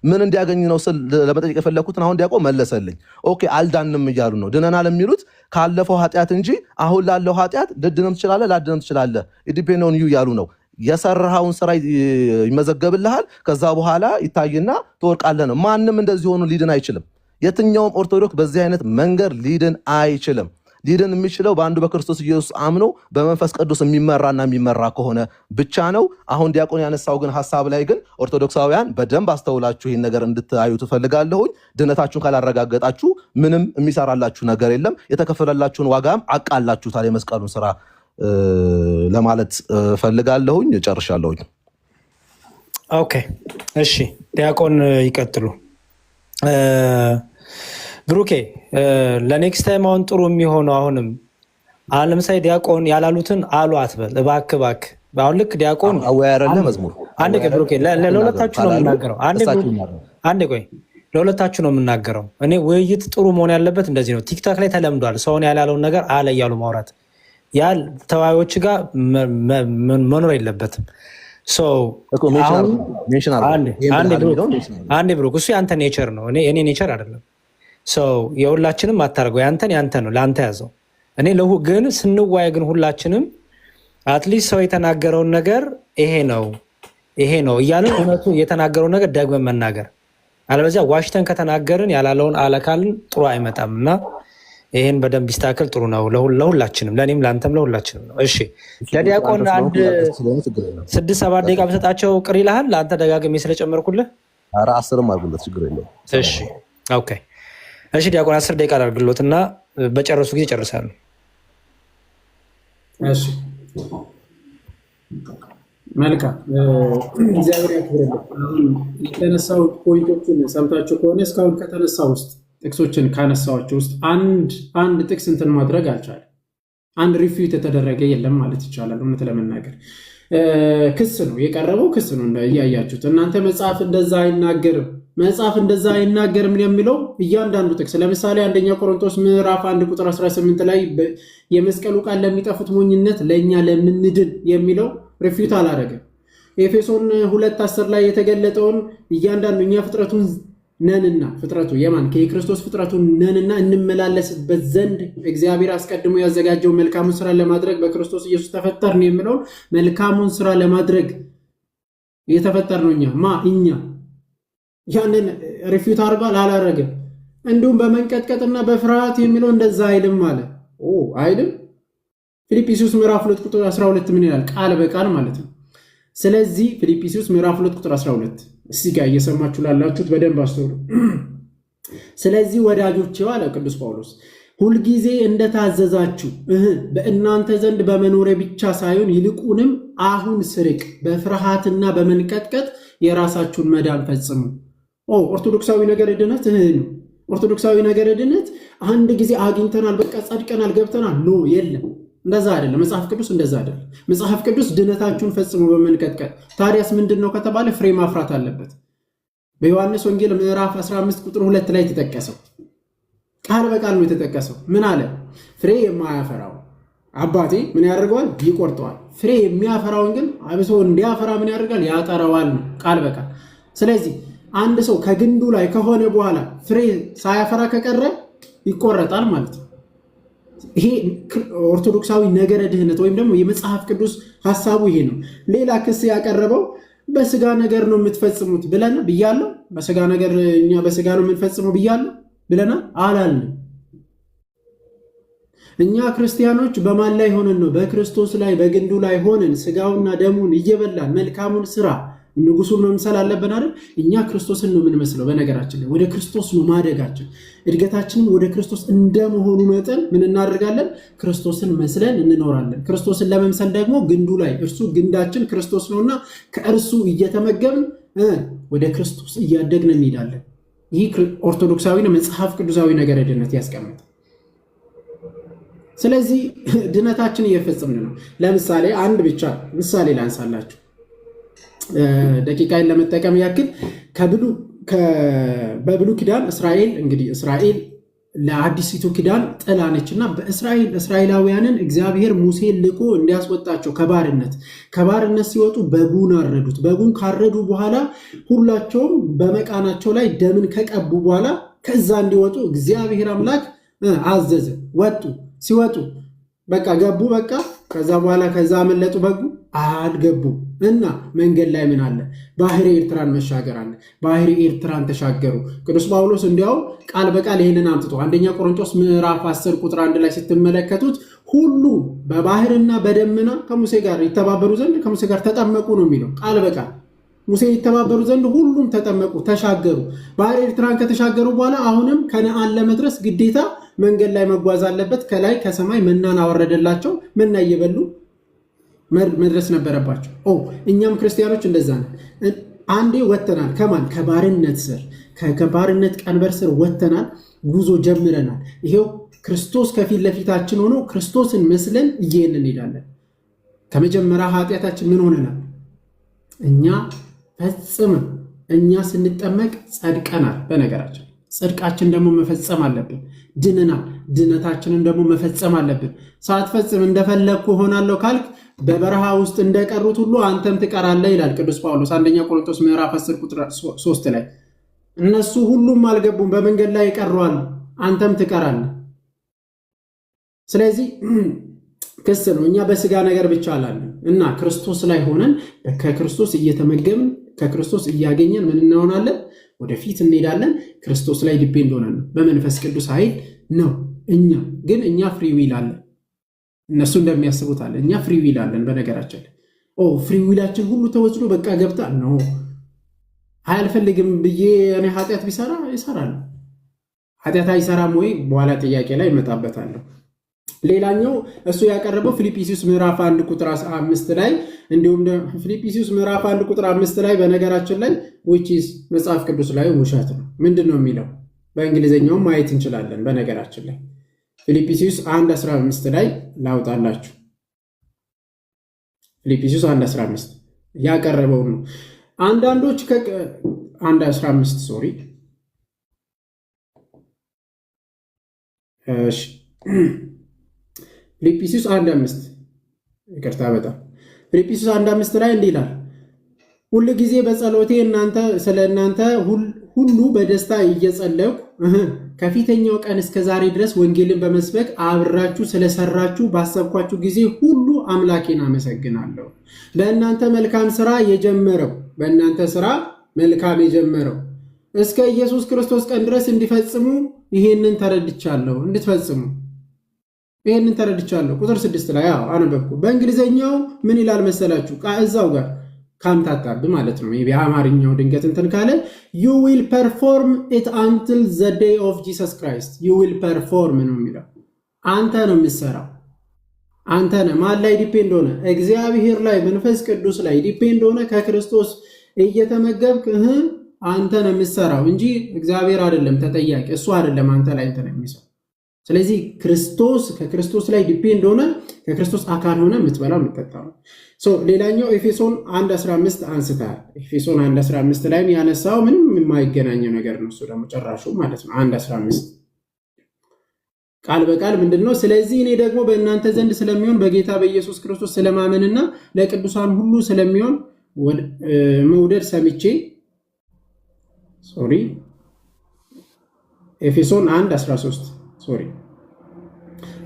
ምን እንዲያገኝ ነው ስል ለመጠየቅ የፈለኩትን አሁን ዲያቆን መለሰልኝ። ኦኬ አልዳንም እያሉ ነው። ድነናል የሚሉት ካለፈው ኃጢአት እንጂ አሁን ላለው ኃጢአት ልድንም ትችላለህ ላድንም ትችላለህ ኢዲፔንድ ኦን ዩ እያሉ ነው። የሰራኸውን ስራ ይመዘገብልሃል፣ ከዛ በኋላ ይታይና ትወርቃለህ ነው። ማንም እንደዚህ ሆኖ ሊድን አይችልም። የትኛውም ኦርቶዶክስ በዚህ አይነት መንገድ ሊድን አይችልም። ሊድን የሚችለው በአንዱ በክርስቶስ ኢየሱስ አምኖ በመንፈስ ቅዱስ የሚመራና የሚመራ ከሆነ ብቻ ነው። አሁን ዲያቆን ያነሳው ግን ሐሳብ ላይ ግን ኦርቶዶክሳውያን በደንብ አስተውላችሁ ይህን ነገር እንድታዩ ትፈልጋለሁኝ። ድነታችሁን ካላረጋገጣችሁ ምንም የሚሰራላችሁ ነገር የለም። የተከፈለላችሁን ዋጋም አቃላችሁታል የመስቀሉን ስራ ለማለት ፈልጋለሁኝ። ጨርሻለሁኝ። ኦኬ እሺ፣ ዲያቆን ይቀጥሉ። ብሩኬ ለኔክስት ታይም አሁን ጥሩ የሚሆነው አሁንም ለምሳሌ ዲያቆን ያላሉትን አሉ አትበል እባክህ እባክህ። አሁን ልክ ዲያቆን አወያረለ መዝሙር አንድ ቆይ ብሩኬ፣ ለሁለታችሁ ነው የምናገረው። አንድ ቆይ ለሁለታችሁ ነው የምናገረው። እኔ ውይይት ጥሩ መሆን ያለበት እንደዚህ ነው። ቲክቶክ ላይ ተለምዷል ሰውን ያላለውን ነገር አለ እያሉ ማውራት። ያ ተዋዮች ጋር መኖር የለበትም። አንዴ ብሩክ፣ እሱ ያንተ ኔቸር ነው፣ እኔ ኔቸር አይደለም። የሁላችንም አታርገው። ያንተ ነው፣ ለአንተ ያዘው። እኔ ግን ስንዋይ ግን ሁላችንም አትሊስት ሰው የተናገረውን ነገር ይሄ ነው እያልን እውነቱ የተናገረውን ነገር ደግመን መናገር። አለበዚያ ዋሽተን ከተናገርን ያላለውን አለካልን ጥሩ አይመጣም እና ይህን በደንብ ቢስተካከል ጥሩ ነው ለሁላችንም፣ ለእኔም ለአንተም ለሁላችንም ነው። እሺ ለዲያቆን አንድ 6-7 ደቂቃ በሰጣቸው ቅር ይልሃል? ለአንተ ደጋግሜ ስለጨመርኩልህ 10 አድርጉለት፣ ችግር የለውም። እሺ ኦኬ እሺ ዲያቆን 10 ደቂቃ አድርግሎት እና በጨረሱ ጊዜ ጨርሳሉ። እሺ መልካም፣ እግዚአብሔር ያክብርልህ። አሁን የተነሳው ፖይንቶችን ሰምታችሁ ከሆነ እስካሁን ከተነሳው ውስጥ ጥቅሶችን ካነሳዋቸው ውስጥ አንድ ጥቅስ እንትን ማድረግ አልቻለም። አንድ ሪፊዩት የተደረገ የለም ማለት ይቻላል። እውነት ለመናገር ክስ ነው የቀረበው፣ ክስ ነው እያያችሁት እናንተ። መጽሐፍ እንደዛ አይናገርም መጽሐፍ እንደዛ አይናገርም የሚለው እያንዳንዱ ጥቅስ ለምሳሌ አንደኛ ቆሮንቶስ ምዕራፍ 1 ቁጥር 18 ላይ የመስቀሉ ቃል ለሚጠፉት ሞኝነት ለኛ ለምንድን የሚለው ሪፊዩት አላደረገም። ኤፌሶን 2:10 ላይ የተገለጠውን እያንዳንዱ እኛ ፍጥረቱን ነንና ፍጥረቱ የማን ከክርስቶስ ፍጥረቱ ነንና እንመላለስበት ዘንድ እግዚአብሔር አስቀድሞ ያዘጋጀው መልካሙን ስራ ለማድረግ በክርስቶስ ኢየሱስ ተፈጠርን የሚለውን መልካሙን ስራ ለማድረግ የተፈጠርነው እኛ ያንን ሪፊዩት አድርጓል አላረገም። እንዲሁም በመንቀጥቀጥና በፍርሃት የሚለው እንደዛ አይልም ማለት አይልም። ፊልጵስዩስ ምዕራፍ 2 ቁጥር 12 ምን ይላል? ቃል በቃል ማለት ነው። ስለዚህ ፊልጵስዩስ ምዕራፍ 2 ቁጥር 12 እዚህ ጋር እየሰማችሁ ላላችሁት በደንብ አስተውሉ። ስለዚህ ወዳጆቼ አለ ቅዱስ ጳውሎስ ሁልጊዜ እንደታዘዛችሁ በእናንተ ዘንድ በመኖሬ ብቻ ሳይሆን ይልቁንም አሁን ስርቅ በፍርሃትና በመንቀጥቀጥ የራሳችሁን መዳን ፈጽሙ። ኦርቶዶክሳዊ ነገር ድነት ነው። ኦርቶዶክሳዊ ነገር ድነት አንድ ጊዜ አግኝተናል በቃ ጸድቀናል ገብተናል ኖ የለም። እንደዛ አይደለም። መጽሐፍ ቅዱስ እንደዛ አይደለም። መጽሐፍ ቅዱስ ድነታችሁን ፈጽሙ በመንቀጥቀጥ ታዲያስ ምንድነው ከተባለ ፍሬ ማፍራት አለበት። በዮሐንስ ወንጌል ምዕራፍ 15 ቁጥር 2 ላይ ተጠቀሰው ቃል በቃል ነው የተጠቀሰው። ምን አለ? ፍሬ የማያፈራው አባቴ ምን ያደርገዋል? ይቆርጠዋል። ፍሬ የሚያፈራውን ግን አብሶ እንዲያፈራ ምን ያደርጋል? ያጠራዋል ነው ቃል በቃል። ስለዚህ አንድ ሰው ከግንዱ ላይ ከሆነ በኋላ ፍሬ ሳያፈራ ከቀረ ይቆረጣል ማለት ነው። ይሄ ኦርቶዶክሳዊ ነገረ ድህነት ወይም ደግሞ የመጽሐፍ ቅዱስ ሐሳቡ ይሄ ነው። ሌላ ክስ ያቀረበው በስጋ ነገር ነው የምትፈጽሙት ብለና ብያለሁ። በስጋ ነገር እኛ በስጋ ነው የምንፈጽመው ብያለሁ ብለና አላልንም። እኛ ክርስቲያኖች በማን ላይ ሆነን ነው? በክርስቶስ ላይ በግንዱ ላይ ሆነን ስጋውና ደሙን እየበላን መልካሙን ስራ ንጉሱን መምሰል አለብን አይደል? እኛ ክርስቶስን ነው የምንመስለው። በነገራችን ላይ ወደ ክርስቶስ ነው ማደጋችን። እድገታችንም ወደ ክርስቶስ እንደመሆኑ መጠን ምን እናደርጋለን? ክርስቶስን መስለን እንኖራለን። ክርስቶስን ለመምሰል ደግሞ ግንዱ ላይ እርሱ ግንዳችን ክርስቶስ ነውና ከእርሱ እየተመገብን ወደ ክርስቶስ እያደግን እንሄዳለን። ይህ ኦርቶዶክሳዊ ነው መጽሐፍ ቅዱሳዊ ነገር ድነት ያስቀምጥ። ስለዚህ ድነታችን እየፈጸምን ነው። ለምሳሌ አንድ ብቻ ምሳሌ ላንሳላችሁ ደቂቃን ለመጠቀም ያክል በብሉይ ኪዳን እስራኤል ለአዲሲቱ ኪዳን ጥላ ነችና እስራኤላውያንን እግዚአብሔር ሙሴን ልኮ እንዲያስወጣቸው ከባርነት ሲወጡ በጉን አረዱት። በጉን ካረዱ በኋላ ሁላቸውም በመቃናቸው ላይ ደምን ከቀቡ በኋላ ከዛ እንዲወጡ እግዚአብሔር አምላክ አዘዘ። ሲወጡ በቃ ገቡ። በቃ ከዛ በኋላ ከዛ አመለጡ። በጉ አልገቡ እና መንገድ ላይ ምን አለ? ባህር ኤርትራን መሻገር አለ። ባህር ኤርትራን ተሻገሩ። ቅዱስ ጳውሎስ እንዲያው ቃል በቃል ይሄንን አምጥቶ አንደኛ ቆሮንቶስ ምዕራፍ 10 ቁጥር 1 ላይ ስትመለከቱት ሁሉ በባህርና በደመና ከሙሴ ጋር ይተባበሩ ዘንድ ከሙሴ ጋር ተጠመቁ ነው የሚለው ቃል በቃል። ሙሴ ይተባበሩ ዘንድ ሁሉም ተጠመቁ፣ ተሻገሩ። ባህር ኤርትራን ከተሻገሩ በኋላ አሁንም ከነዓን ለመድረስ ግዴታ መንገድ ላይ መጓዝ አለበት። ከላይ ከሰማይ መናን አወረደላቸው። መና እየበሉ መድረስ ነበረባቸው። እኛም ክርስቲያኖች እንደዛ ነን። አንዴ ወጥተናል። ከማን? ከባርነት ስር ከባርነት ቀንበር ስር ወጥተናል። ጉዞ ጀምረናል። ይሄው ክርስቶስ ከፊት ለፊታችን ሆኖ ክርስቶስን መስለን እየሄድን እንሄዳለን። ከመጀመሪያ ኃጢአታችን ምን ሆነናል? እኛ ፈጽመን እኛ ስንጠመቅ ጸድቀናል። በነገራችን ጽድቃችን ደግሞ መፈጸም አለብን። ድነናል። ድነታችንን ደግሞ መፈጸም አለብን። ሳትፈጽም እንደፈለግኩ ሆናለሁ ካልክ በበረሃ ውስጥ እንደቀሩት ሁሉ አንተም ትቀራለህ ይላል ቅዱስ ጳውሎስ አንደኛ ቆሮንቶስ ምዕራፍ 10 ቁጥር 3 ላይ። እነሱ ሁሉም አልገቡም፣ በመንገድ ላይ ይቀሯል፣ አንተም ትቀራለህ። ስለዚህ ክስ ነው። እኛ በስጋ ነገር ብቻ አላለን እና ክርስቶስ ላይ ሆነን ከክርስቶስ እየተመገብን ከክርስቶስ እያገኘን ምን እንሆናለን? ወደፊት እንሄዳለን። ክርስቶስ ላይ ዲፔንድ ሆነን ነው፣ በመንፈስ ቅዱስ ኃይል ነው። እኛ ፍሪ ዊል አለን። እነሱ እንደሚያስቡት አለ። እኛ ፍሪ ዊል አለን። በነገራችን ፍሪ ዊላችን ሁሉ ተወስዶ በቃ ገብታ ነው አልፈልግም ብዬ እኔ ኃጢአት ቢሰራ ይሰራል። ኃጢአት አይሰራም ወይ? በኋላ ጥያቄ ላይ እመጣበታለሁ። ሌላኛው እሱ ያቀረበው ፊልጵስዩስ ምዕራፍ 1 ቁጥር 5 ላይ እንዲሁም ፊልጵስዩስ ምዕራፍ 1 ቁጥር 5 ላይ በነገራችን ላይ which is መጽሐፍ ቅዱስ ላይ ውሸት ነው። ምንድነው የሚለው? በእንግሊዘኛውም ማየት እንችላለን። በነገራችን ላይ ፊልጵስዩስ 1:15 ላይ ላውጣላችሁ። ፊልጵስዩስ 1:15 ያቀረበው ነው። አንዳንዶች አንድ 15 ሶሪ ፊልጵስዩስ 1:5 ይቅርታ በጣም ፊልጵስዩስ 1:5 ላይ እንዲህ ይላል ሁሉ ጊዜ በጸሎቴ ስለ እናንተ ሁሉ በደስታ እየጸለይኩ ከፊተኛው ቀን እስከ ዛሬ ድረስ ወንጌልን በመስበክ አብራችሁ ስለሰራችሁ ባሰብኳችሁ ጊዜ ሁሉ አምላኬን አመሰግናለሁ። በእናንተ መልካም የጀመረው እስከ ኢየሱስ ክርስቶስ ቀን ድረስ እንድትፈጽሙ ይሄንን ተረድቻለሁ። ቁጥር 6 ላይ አነበብኩ። በእንግሊዘኛው ምን ይላል መሰላችሁ? እዛው ጋር ካምታታብ ማለት ነው። የአማርኛው ድንገት እንትን ካለ you will perform it until the day of Jesus Christ you will perform ነው የሚለው። አንተ ነው የምትሰራው። አንተ ነህ ማን ላይ ዲፔንድ ሆነ? እግዚአብሔር ላይ መንፈስ ቅዱስ ላይ ዲፔንድ ሆነ ከክርስቶስ እየተመገብክ አንተ ነው የምትሰራው እንጂ እግዚአብሔር አይደለም ተጠያቂ። እሱ አይደለም አንተ ላይ እንትን የሚሰራው። ስለዚህ ከክርስቶስ ላይ ዲፔንድ ሆነ ከክርስቶስ አካል ሆነ የምትበላው የምትጠጣው። ሌላኛው ኤፌሶን 1:15 አንስታል። ኤፌሶን 1:15 ላይ ያነሳው ምንም የማይገናኘው ነገር ነው። እሱ ደግሞ ጨራሹ ማለት ነው 1:15 ቃል በቃል ምንድነው? ስለዚህ እኔ ደግሞ በእናንተ ዘንድ ስለሚሆን በጌታ በኢየሱስ ክርስቶስ ስለማመንና ለቅዱሳን ሁሉ ስለሚሆን መውደድ ሰምቼ ኤፌሶን 1:13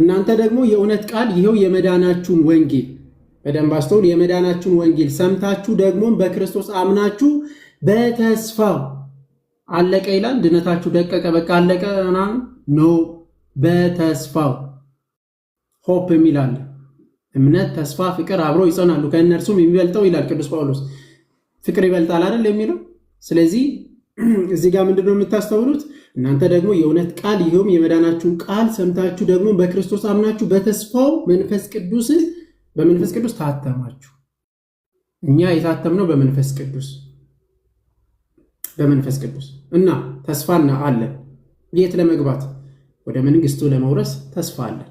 እናንተ ደግሞ የእውነት ቃል ይሄው የመዳናችሁን ወንጌል በደንብ አስተውል። የመዳናችሁን ወንጌል ሰምታችሁ ደግሞ በክርስቶስ አምናችሁ በተስፋው አለቀ ይላል። ድነታችሁ ደቀቀ በቃ አለቀ ኖ በተስፋው ሆፕ የሚላል እምነት፣ ተስፋ፣ ፍቅር አብረው ይጸናሉ ከእነርሱም የሚበልጠው ይላል ቅዱስ ጳውሎስ። ፍቅር ይበልጣል አይደል የሚለው። ስለዚህ እዚህ ጋር ምንድነው የምታስተውሉት? እናንተ ደግሞ የእውነት ቃል ይሄውም የመዳናችሁን ቃል ሰምታችሁ ደግሞ በክርስቶስ አምናችሁ በተስፋው በመንፈስ ቅዱስ ታተማችሁ። እኛ የታተምነው በመንፈስ ቅዱስ እና ተስፋና አለን። የት ለመግባት? ወደ መንግስቱ ለመውረስ ተስፋ አለን።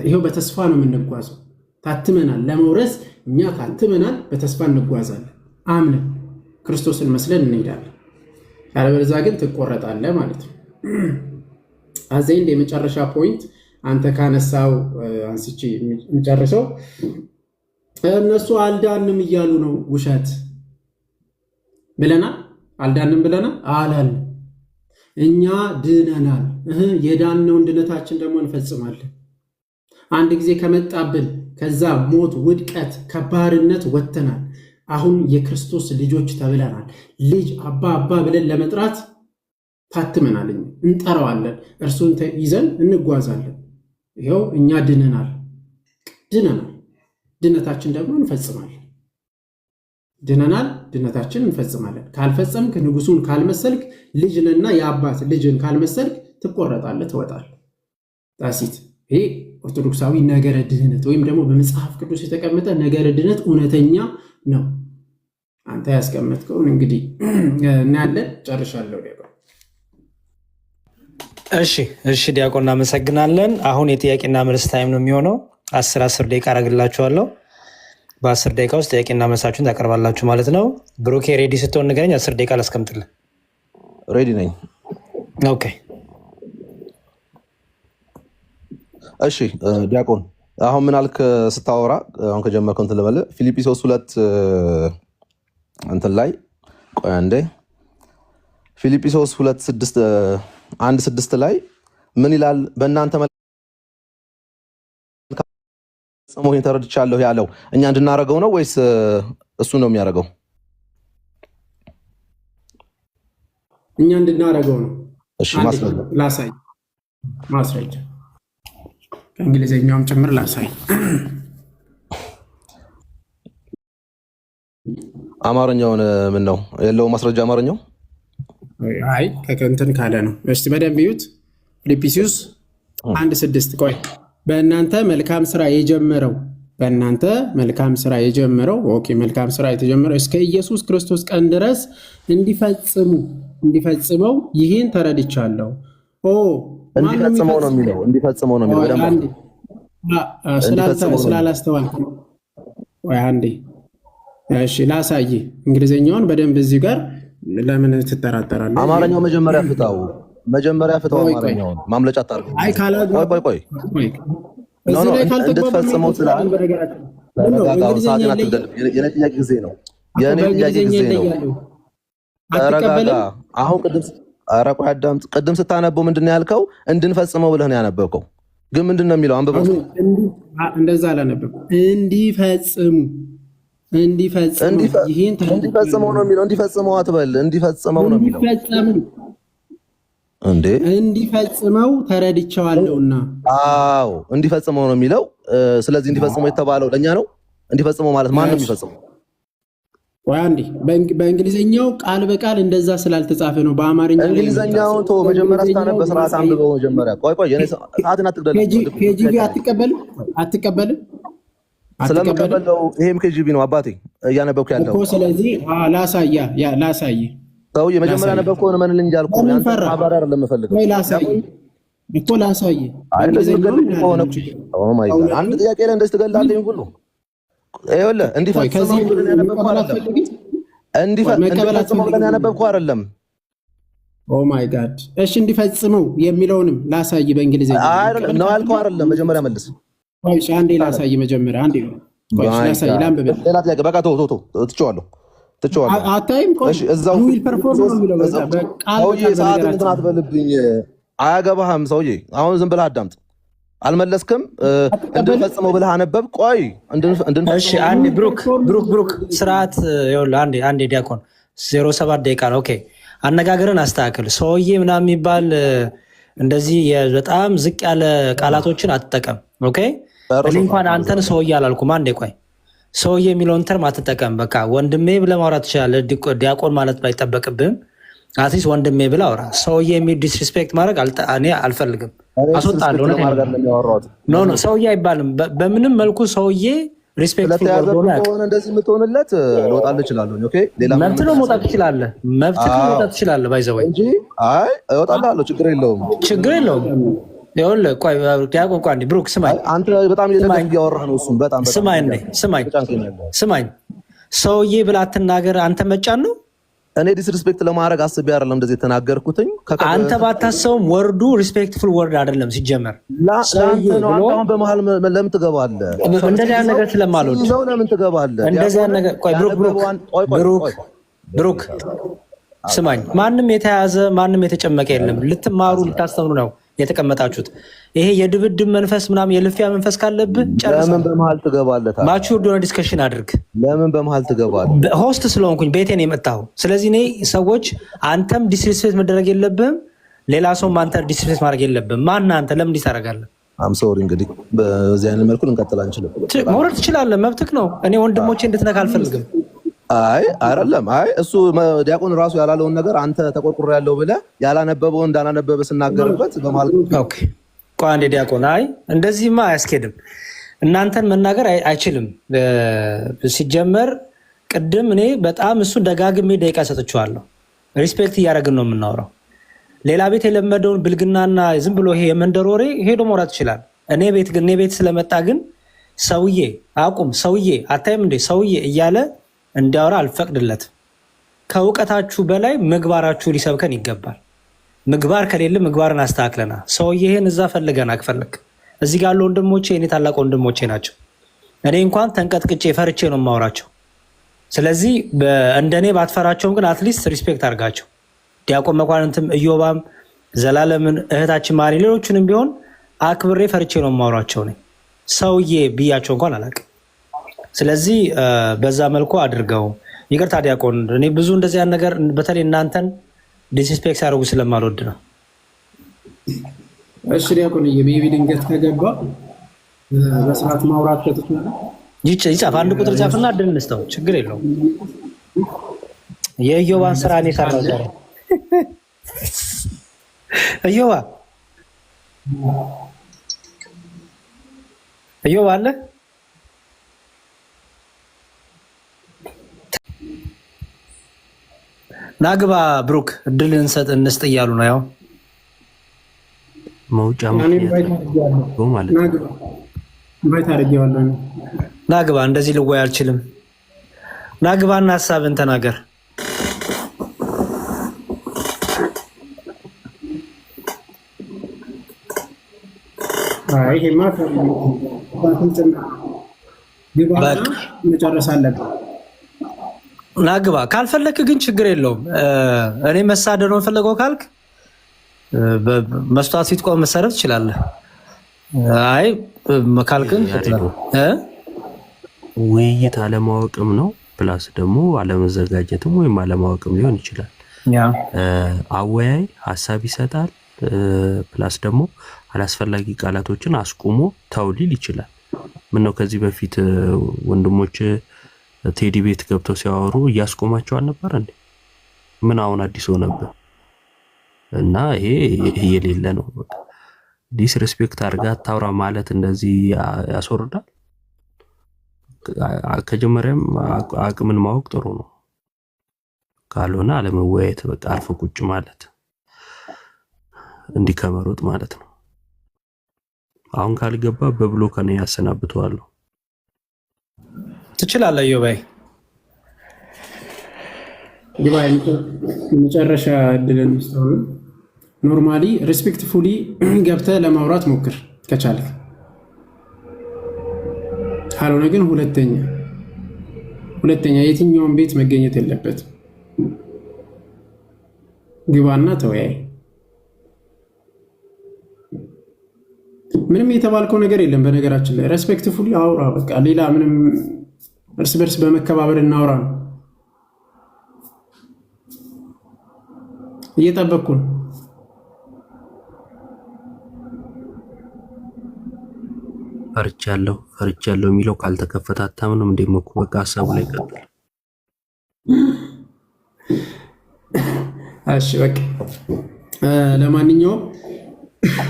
ይሄው በተስፋ ነው የምንጓዘው። ታትመናል። ለመውረስ እኛ ታትመናል። በተስፋ እንጓዛለን። አምነን ክርስቶስን መስለን እንሄዳለን። ያለበለዚያ ግን ትቆረጣለህ ማለት ነው። አዘይንድ የመጨረሻ ፖይንት አንተ ካነሳው አንስቼ የሚጨርሰው እነሱ አልዳንም እያሉ ነው። ውሸት ብለናል። አልዳንም ብለናል አላልን። እኛ ድነናል። የዳነውን ድነታችን ደግሞ እንፈጽማለን። አንድ ጊዜ ከመጣብን ከዛ ሞት፣ ውድቀት፣ ከባርነት ወጥተናል። አሁን የክርስቶስ ልጆች ተብለናል። ልጅ አባ ብለን ለመጥራት ታትመናል። እንጠራዋለን። እርሱን ይዘን እንጓዛለን። ይኸው እኛ ድነናል። ድነታችን ደግሞ እንፈጽማለን። ድነታችን እንፈጽማለን። ካልፈጸምክ ንጉሱን ካልመሰልክ ልጅንና የአባት ልጅን ካልመሰልክ ትቆረጣለህ፣ ትወጣለህ። ጣሲት ይሄ ኦርቶዶክሳዊ ነገረ ድህነት ወይም ደግሞ በመጽሐፍ ቅዱስ የተቀመጠ ነገረ ድህነት እውነተኛ ነው። አንተ ያስቀመጥከውን እንግዲህ እናያለን። ጨርሻለሁ። እሺ ዲያቆን እናመሰግናለን። አሁን የጥያቄና መልስ ታይም ነው የሚሆነው። 10 ደቂቃ አረግላችኋለሁ። በ10 ደቂቃ ውስጥ ጥያቄና መልሳችሁን ታቀርባላችሁ ማለት ነው። ብሩኬ ሬዲ ስትሆን ንገረኝ። 10 ደቂቃ ላስቀምጥልህ። ሬዲ ነኝ። ኦኬ እሺ ዲያቆን አሁን ምን አልክ ስታወራ? አሁን ከጀመርከው እንትን ልበልህ። ፊልጵስዩስ 2 እንትን ላይ ቆይ አንዴ። ፊልጵስዩስ 2:1-6 ላይ ምን ይላል? በእናንተ መልካም ተረድቻለሁ ያለው እኛ እንድናረገው ነው ወይስ እሱ ነው የሚያደርገው? እኛ እንድናረገው ነው። እሺ ማስረጃ ከእንግሊዘኛውም ጭምር ላሳይ። አማርኛውን ምን ነው የለው ማስረጃ? አማርኛው አይ ከከንትን ካለ ነው። እስቲ በደንብ ይዩት። ፊልጵስዩስ 1:6 ቆይ በእናንተ መልካም ስራ የጀመረው ኦኬ መልካም ስራ የተጀመረው እስከ ኢየሱስ ክርስቶስ ቀን ድረስ እንዲፈጽመው ይህን ተረድቻለሁ። እንዲፈጽመው ነው የሚለው። ስላላስተዋልክ ወይ አንዴ እሺ ላሳይ እንግሊዘኛውን በደንብ እዚህ ጋር ለምን ትጠራጠራለህ? አማርኛው መጀመሪያ ፍታው አማርኛውን ማምለጫ ታርጉ። አይ ካላግባ ቆይ እንድትፈጽመው ስላል የኔ ጥያቄ ጊዜ ነው። ተረጋጋ። አሁን ቅድም ስታነበው ምንድን ነው ያልከው? እንድንፈጽመው ብለህ ነው ያነበብከው። ግን ምንድን ነው የሚለው? አንብበው። እንደዛ አላነበብኩም። እንዲፈጽመው ነው የሚለው። እንዲፈጽመው አትበል። እንዲፈጽመው ነው የሚለው። እንዲፈጽመው ተረድቼዋለሁና። አዎ እንዲፈጽመው ነው የሚለው። ስለዚህ እንዲፈጽመው የተባለው ለእኛ ነው። እንዲፈጽመው ማለት ማን ነው የሚፈጽመው? ወይ አንዴ በእንግሊዘኛው ቃል በቃል እንደዛ ስላልተጻፈ ነው። በአማርኛ እንግሊዘኛውን ቶ መጀመሪያ ስታነብ በስርዓት አንብበው። መጀመሪያ ቆይ የኔ ሰዓትን አትግደል። ኬጂቢ አትቀበልም? ስለምቀበለው ይሄም ኬጂቢ ነው አባቴ እያነበብኩ ያለው እኮ። ስለዚህ ላሳይ ሰውዬ መጀመሪያ ያነበብከው ሆነ ምን ልንጃል እኮ አንተ ማባረር አይደለም የምፈልገው። ወይ ላሳይ። ኦ ማይ ጋድ አንድ ጥያቄ ላይ እንደዚህ ትገላለህ ሁሉ ይኸውልህ እንዲፈጽመው ብለን ያነበብከው አይደለም። ኦ ማይ ጋድ እሺ፣ እንዲፈጽመው የሚለውንም ላሳይ በእንግሊዘኛ አይደለም ነው ያልከው አይደለም። መጀመሪያ መልስ። እሺ አንዴ ላሳይ መጀመሪያ አንዴ ላሳይ ላንብብ። ሌላ ጥያቄ በቃ ትቼዋለሁ። አታይም? እሺ እዛው ዊል ፐርፎርም ነው የሚለው ሰውዬ። ሰዓት እንትን አትበልብኝ፣ አያገባህም ሰውዬ። አሁን ዝም ብለህ አዳምጥ። አልመለስክም። እንድንፈጽመው ብለህ አነበብ። ቆይ እሺ አንዴ ብሩክ ስርዓት ይኸውልህ። አንዴ ዲያቆን 07 ደቂቃ ነው። ኦኬ አነጋገርን አስተካክል። ሰውዬ ምናምን የሚባል እንደዚህ በጣም ዝቅ ያለ ቃላቶችን አትጠቀም። ኦኬ እኔ እንኳን አንተን ሰውዬ አላልኩም። አንዴ ቆይ ሰውዬ የሚለውን ተርም አትጠቀም። በቃ ወንድሜ ብለህ ማውራት ትችላለህ። ዲያቆን ማለት ባይጠበቅብህም አትሊስት ወንድሜ ብለህ አውራ። ሰውዬ የሚል ዲስሪስፔክት ማድረግ እኔ አልፈልግም፣ አስወጣለሁ። ኖ ሰውዬ አይባልም በምንም መልኩ። ሰውዬ ሪስፔክትፉል ሆነ እንደዚህ የምትሆንለት ልወጣልህ እችላለሁ። ኦኬ ሌላ መብት ነው፣ መውጣት ትችላለህ። መብት ነው፣ መውጣት ትችላለህ። ባይዘወይ እንጂ አይ እወጣልሃለሁ፣ ችግር የለውም። ይኸውልህ ቆይ ዲያቆን ቆይ አንዴ ብሩክ ስማኝ። አንተ በጣም እያወራህ ነው። እሱም በጣም ስማኝ። ሰውዬ ብለህ አትናገር። አንተ መጫን ነው። እኔ ዲስሪስፔክት ለማድረግ አስቤ አይደለም እንደዚህ የተናገርኩትኝ። አንተ ባታሰውም ወርዱ ሪስፔክትፉል ወርድ አይደለም ሲጀመር። ለአንተ ነው። አሁን በመሀል ለምን ትገባለህ? እንደዚህ አይነት ነገር ስለማልወድ ለምን ትገባለህ? እንደዚህ አይነት ነገር ቆይ ብሩክ ስማኝ። ማንም የተያዘ ማንም የተጨመቀ የለም። ልትማሩ ልታስተምሩ ነው የተቀመጣችሁት። ይሄ የድብድብ መንፈስ ምናምን የልፊያ መንፈስ ካለብህ ጨርሰህ ለምን በመሀል ትገባለህ? ማቹርድ ሆነ ዲስከሽን አድርግ። ለምን በመሀል ትገባለህ? ሆስት ስለሆንኩኝ ቤቴን የመጣሁ። ስለዚህ እኔ ሰዎች አንተም ዲስሪስፔክት መደረግ የለብህም፣ ሌላ ሰውም አንተ ዲስሪስፔክት ማድረግ የለብህም። ማነህ አንተ? ለምን እንዲህ ታደርጋለህ? አም ሶሪ እንግዲህ በዚህ አይነት መልኩ ልንቀጥል አንችልም። መውረድ ትችላለህ፣ መብትህ ነው። እኔ ወንድሞቼ እንድትነካ አልፈልግም። አይ አይደለም። አይ እሱ ዲያቆን ራሱ ያላለውን ነገር አንተ ተቆርቁሮ ያለው ብለህ ያላነበበውን እንዳላነበበ ስናገርበት በመሀል ኦኬ ቆይ አንዴ ዲያቆን። አይ እንደዚህማ አያስኬድም። እናንተን መናገር አይችልም። ሲጀመር ቅድም እኔ በጣም እሱ ደጋግሜ ደቂቃ ሰጥቼዋለሁ። ሪስፔክት እያደረግን ነው የምናወራው። ሌላ ቤት የለመደውን ብልግናና ዝም ብሎ ይሄ የመንደር ወሬ ሄዶ መውራት ይችላል። እኔ ቤት ስለመጣ ግን ሰውዬ አቁም፣ ሰውዬ አታይም እንዴ ሰውዬ እያለ እንዲያወራ አልፈቅድለትም። ከእውቀታችሁ በላይ ምግባራችሁ ሊሰብከን ይገባል። ምግባር ከሌለ ምግባርን አስተካክለና ሰውዬህን እዛ ፈልገን አክፈልክ እዚህ ጋር ያሉ ወንድሞቼ እኔ ታላቅ ወንድሞቼ ናቸው። እኔ እንኳን ተንቀጥቅጬ ፈርቼ ነው የማወራቸው። ስለዚህ እንደኔ ባትፈራቸውም ግን አትሊስት ሪስፔክት አድርጋቸው። ዲያቆን መኳንንትም እዮባም ዘላለምን እህታችን ማሪ ሌሎቹንም ቢሆን አክብሬ ፈርቼ ነው የማወራቸው። ነኝ ሰውዬ ብያቸው እንኳን አላውቅም። ስለዚህ በዛ መልኩ አድርገው። ይቅርታ ዲያቆን፣ እኔ ብዙ እንደዚህ ያን ነገር በተለይ እናንተን ዲስሪስፔክት ያደርጉ ስለማልወድ ነው። እሺ ዲያቆን፣ የቤቢ ድንገት ከገባ በስርዓት ማውራት ከተቻለ ይጻፍ። አንድ ቁጥር ጻፍና እድል እንስተው፣ ችግር የለውም። የእዮባን ስራ እኔ ሰራው ዛሬ። እዮባ አለ ናግባ ብሩክ እድል እንስጥ እያሉ ነው። ያው መውጫ ናግባ እንደዚህ ልወይ አልችልም። ናግባና ሐሳብን ተናገር። ይሄማ መጨረስ አለብን። ናግባ ካልፈለክ ግን ችግር የለውም። እኔ መሳደር ነው የፈለገው ካልክ መስዋዕት ፊት ቆመህ መሰረት ትችላለህ። አይ ካልክን ውይይት አለማወቅም ነው፣ ፕላስ ደግሞ አለመዘጋጀትም ወይም አለማወቅም ሊሆን ይችላል። አወያይ ሀሳብ ይሰጣል፣ ፕላስ ደግሞ አላስፈላጊ ቃላቶችን አስቁሞ ተው ሊል ይችላል። ምነው ከዚህ በፊት ወንድሞች ቴዲ ቤት ገብተው ሲያወሩ እያስቆማቸው አልነበር እንዴ? ምን አሁን አዲስ ሆነብህ? እና ይሄ የሌለ ነው። ዲስሪስፔክት አድርጋ አታውራ ማለት እንደዚህ ያስወርዳል። ከጀመሪያም አቅምን ማወቅ ጥሩ ነው። ካልሆነ አለመወያየት፣ በቃ አርፎ ቁጭ ማለት እንዲህ ከመሮጥ ማለት ነው። አሁን ካልገባ በብሎ ከኔ ያሰናብተዋለሁ። ትችላለህ ዮባይ። ዮባይ መጨረሻ እድልን መስጠው። ኖርማሊ ሪስፔክትፉሊ ገብተህ ለማውራት ሞክር ከቻልክ። ካልሆነ ግን ሁለተኛ የትኛውን ቤት መገኘት የለበትም። ግባና ተወያይ። ምንም የተባልከው ነገር የለም። በነገራችን ላይ ሬስፔክትፉሊ አውራ። በቃ ሌላ ምንም እርስ በርስ በመከባበር እናውራ ነው። እየጠበቅኩ ነው። ፈርቻለሁ የሚለው ካልተከፈተ አታምንም እንዴ? መኩ በቃ ሀሳቡ ላይ ቀጥል። እሺ በቃ ለማንኛውም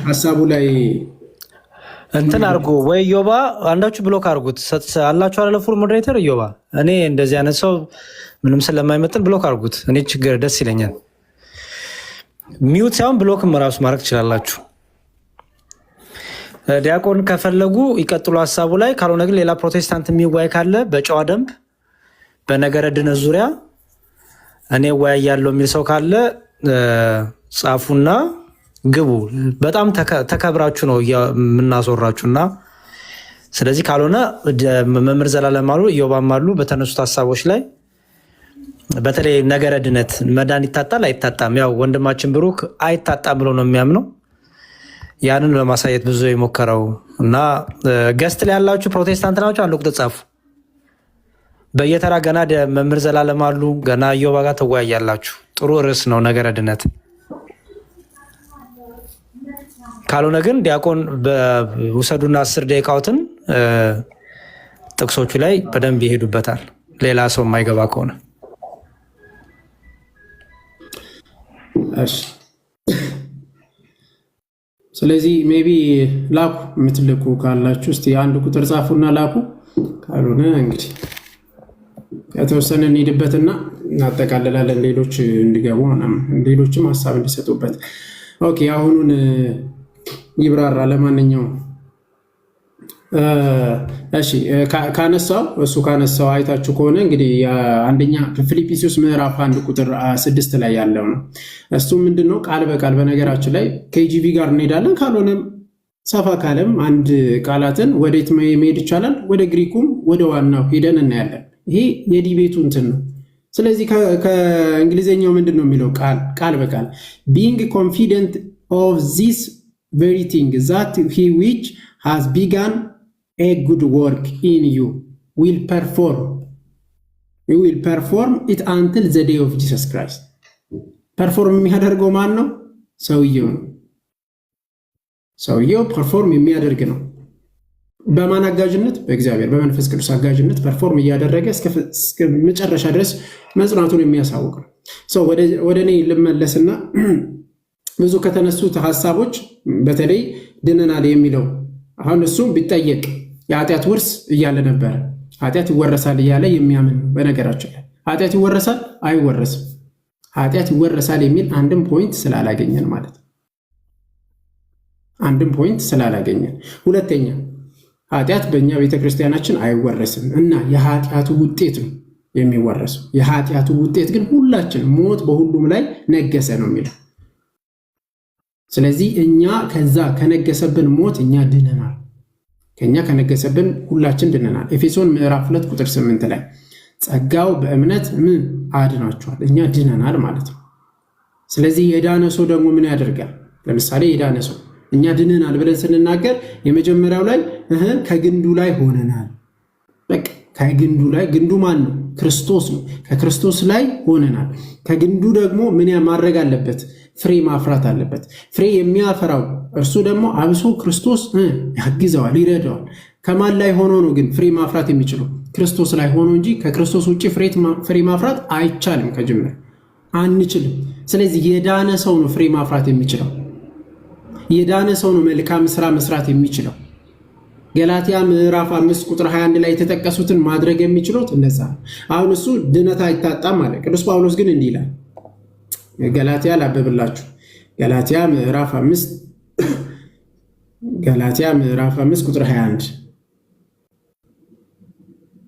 ሀሳቡ ላይ እንትን አድርጎ ወይ ዮባ አንዳችሁ ብሎክ አድርጉት አላችሁ አለ ፉል ሞዴሬተር ዮባ። እኔ እንደዚህ አይነት ሰው ምንም ስለማይመጥን ብሎክ አድርጉት። እኔ ችግር ደስ ይለኛል። ሚውት ሳይሆን ብሎክም ራሱ ማድረግ ትችላላችሁ። ዲያቆን ከፈለጉ ይቀጥሉ ሀሳቡ ላይ። ካልሆነ ግን ሌላ ፕሮቴስታንት የሚዋይ ካለ በጨዋ ደንብ በነገረ ድነት ዙሪያ እኔ ዋይ ያለው የሚል ሰው ካለ ጻፉና ግቡ። በጣም ተከብራችሁ ነው የምናስወራችሁ እና ስለዚህ ካልሆነ መምህር ዘላለም አሉ ኢዮባም አሉ በተነሱት ሀሳቦች ላይ በተለይ ነገረ ድነት መዳን ይታጣል አይታጣም፣ ያው ወንድማችን ብሩክ አይታጣም ብሎ ነው የሚያምነው። ያንን ለማሳየት ብዙ የሞከረው እና ገስት ላይ ያላችሁ ፕሮቴስታንት ናችሁ አንድ ቁጥር ጻፉ በየተራ። ገና መምህር ዘላለም አሉ ገና ኢዮባ ጋር ተወያያላችሁ። ጥሩ ርዕስ ነው ነገረ ድነት። ካልሆነ ግን ዲያቆን በውሰዱና 10 ደቂቃዎትን ጥቅሶቹ ላይ በደንብ ይሄዱበታል፣ ሌላ ሰው የማይገባ ከሆነ። እሺ ስለዚህ ሜቢ ላኩ፣ የምትልኩ ካላችሁ እስቲ አንድ ቁጥር ጻፉና ላኩ። ካልሆነ እንግዲህ የተወሰነ እንሂድበትና እናጠቃልላለን፣ ሌሎች እንዲገቡ ሌሎችም ሀሳብ እንዲሰጡበት። ኦኬ አሁኑን ይብራራ። ለማንኛውም እሺ ካነሳው አይታችሁ ከሆነ እንግዲህ አንደኛ ፊልጵስዩስ ምዕራፍ 1 ቁጥር 6 ላይ ያለው ነው። እሱ ምንድነው? ቃል በቃል በነገራችን ላይ ከጂቪ ጋር እንሄዳለን። ካልሆነም ሰፋ ካለም አንድ ቃላትን ወዴት መሄድ ይቻላል? ወደ ግሪኩም ወደ ዋናው ሄደን እናያለን። ይሄ የዲቤቱ እንትን ነው። ስለዚህ ከእንግሊዝኛው ምንድነው የሚለው? ቃል በቃል being confident of this very thing that he which has begun a good work in you will perform it until the day of Jesus Christ. ፐርፎርም የሚያደርገው ማን ነው? ሰውየው ነው። ሰውየው ፐርፎርም የሚያደርግ ነው። በማን አጋዥነት? በእግዚአብሔር በመንፈስ ቅዱስ አጋዥነት ፐርፎርም እያደረገ እስከ መጨረሻ ድረስ መጽናቱን የሚያሳውቅ ነው። ወደ እኔ ልመለስና ብዙ ከተነሱት ሀሳቦች በተለይ ድነናል የሚለው አሁን እሱም ቢጠየቅ የኃጢአት ውርስ እያለ ነበረ። ኃጢአት ይወረሳል እያለ የሚያምን ነው። በነገራችን ላይ ኃጢአት ይወረሳል አይወረስም? ኃጢአት ይወረሳል የሚል አንድም ፖይንት ስላላገኘን ማለት ነው። አንድም ፖይንት ስላላገኘን። ሁለተኛ ኃጢአት በእኛ ቤተክርስቲያናችን አይወረስም እና የኃጢአቱ ውጤት ነው። የሚወረሰው። የኃጢአቱ ውጤት ግን ሁላችን ሞት በሁሉም ላይ ነገሰ ነው የሚለው። ስለዚህ እኛ ከዛ ከነገሰብን ሞት እኛ ድነናል። ከኛ ከነገሰብን ሁላችን ድነናል። ኤፌሶን ምዕራፍ 2 ቁጥር 8 ላይ ጸጋው በእምነት ምን አድናችኋል፣ እኛ ድነናል ማለት ነው። ስለዚህ የዳነ ሰው ደግሞ ምን ያደርጋል? ለምሳሌ የዳነ ሰው እኛ ድነናል ብለን ስንናገር የመጀመሪያው ላይ ከግንዱ ላይ ሆነናል። በቃ ከግንዱ ላይ፣ ግንዱ ማን ነው? ክርስቶስ ነው። ከክርስቶስ ላይ ሆነናል። ከግንዱ ደግሞ ምን ማድረግ አለበት? ፍሬ ማፍራት አለበት። ፍሬ የሚያፈራው እርሱ ደግሞ አብሶ ክርስቶስ ያግዘዋል፣ ይረዳዋል። ከማን ላይ ሆኖ ነው ግን ፍሬ ማፍራት የሚችለው? ክርስቶስ ላይ ሆኖ እንጂ ከክርስቶስ ውጭ ፍሬ ማፍራት አይቻልም። ከጅምር አንችልም። ስለዚህ የዳነ ሰው ነው ፍሬ ማፍራት የሚችለው። የዳነ ሰው ነው መልካም ስራ መስራት የሚችለው። ገላትያ ምዕራፍ 5 ቁጥር 21 ላይ የተጠቀሱትን ማድረግ የሚችሉት እነዛ ነው። አሁን እሱ ድነት አይታጣም ማለት። ቅዱስ ጳውሎስ ግን እንዲህ ይላል። ገላትያ ላበብላችሁ። ገላትያ ምዕራፍ 5 ቁጥር 21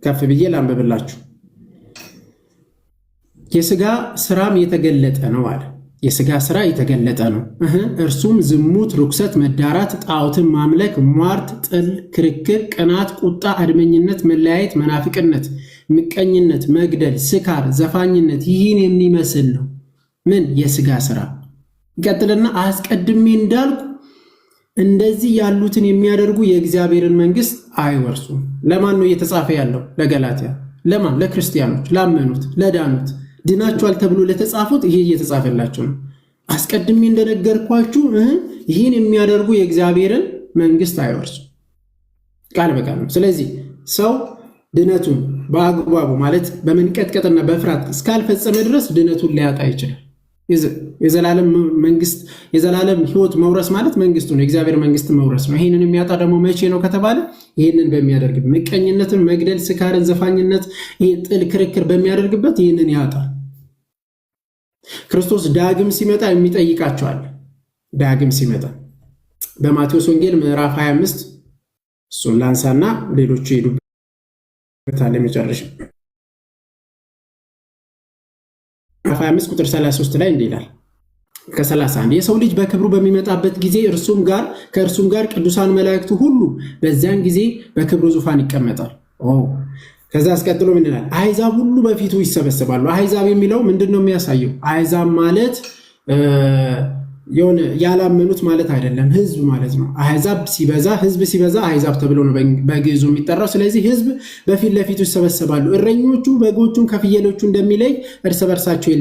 ከፍ ብዬ ላንበብላችሁ። የሥጋ ስራም የተገለጠ ነው አለ። የሥጋ ስራ የተገለጠ ነው። እርሱም ዝሙት፣ ርኩሰት፣ መዳራት፣ ጣዖትን ማምለክ፣ ሟርት፣ ጥል፣ ክርክር፣ ቅናት፣ ቁጣ፣ አድመኝነት፣ መለያየት፣ መናፍቅነት፣ ምቀኝነት፣ መግደል፣ ስካር፣ ዘፋኝነት ይህን የሚመስል ነው። ምን? የሥጋ ስራ። ይቀጥልና አስቀድሜ እንዳልኩ እንደዚህ ያሉትን የሚያደርጉ የእግዚአብሔርን መንግስት አይወርሱም። ለማን ነው እየተጻፈ ያለው? ለገላትያ። ለማን? ለክርስቲያኖች፣ ላመኑት፣ ለዳኑት፣ ድናችኋል ተብሎ ለተጻፉት ይሄ እየተጻፈላቸው ነው። አስቀድሜ እንደነገርኳችሁ ይህን የሚያደርጉ የእግዚአብሔርን መንግስት አይወርሱም። ቃል በቃል ነው። ስለዚህ ሰው ድነቱን በአግባቡ ማለት በመንቀጥቀጥና በፍርሃት እስካልፈጸመ ድረስ ድነቱን ሊያጣ ይችላል። የዘላለም መንግስት፣ የዘላለም ህይወት መውረስ ማለት መንግስቱ ነው፣ የእግዚአብሔር መንግስት መውረስ ነው። ይህንን የሚያጣ ደግሞ መቼ ነው ከተባለ ይህንን በሚያደርግ ምቀኝነትን፣ መግደል፣ ስካርን፣ ዘፋኝነት፣ ጥል፣ ክርክር በሚያደርግበት ይህንን ያጣል። ክርስቶስ ዳግም ሲመጣ የሚጠይቃቸዋል። ዳግም ሲመጣ በማቴዎስ ወንጌል ምዕራፍ 25 እሱን ላንሳና ሌሎቹ ሄዱበታል። የመጨረሻ 25 ቁጥር 33 ላይ እንዲህ ይላል። ከ31 የሰው ልጅ በክብሩ በሚመጣበት ጊዜ ከእርሱም ጋር ቅዱሳን መላእክቱ ሁሉ በዚያን ጊዜ በክብሩ ዙፋን ይቀመጣል። ከዛ አስቀጥሎ ምን ይላል? አሕዛብ ሁሉ በፊቱ ይሰበሰባሉ። አሕዛብ የሚለው ምንድን ነው የሚያሳየው? አሕዛብ ማለት የሆነ ያላመኑት ማለት አይደለም፣ ህዝብ ማለት ነው። አሕዛብ ሲበዛ፣ ህዝብ ሲበዛ አሕዛብ ተብሎ ነው በግዕዙ የሚጠራው። ስለዚህ ህዝብ በፊት ለፊቱ ይሰበሰባሉ። እረኞቹ በጎቹን ከፍየሎቹ እንደሚለይ እርስ በርሳቸው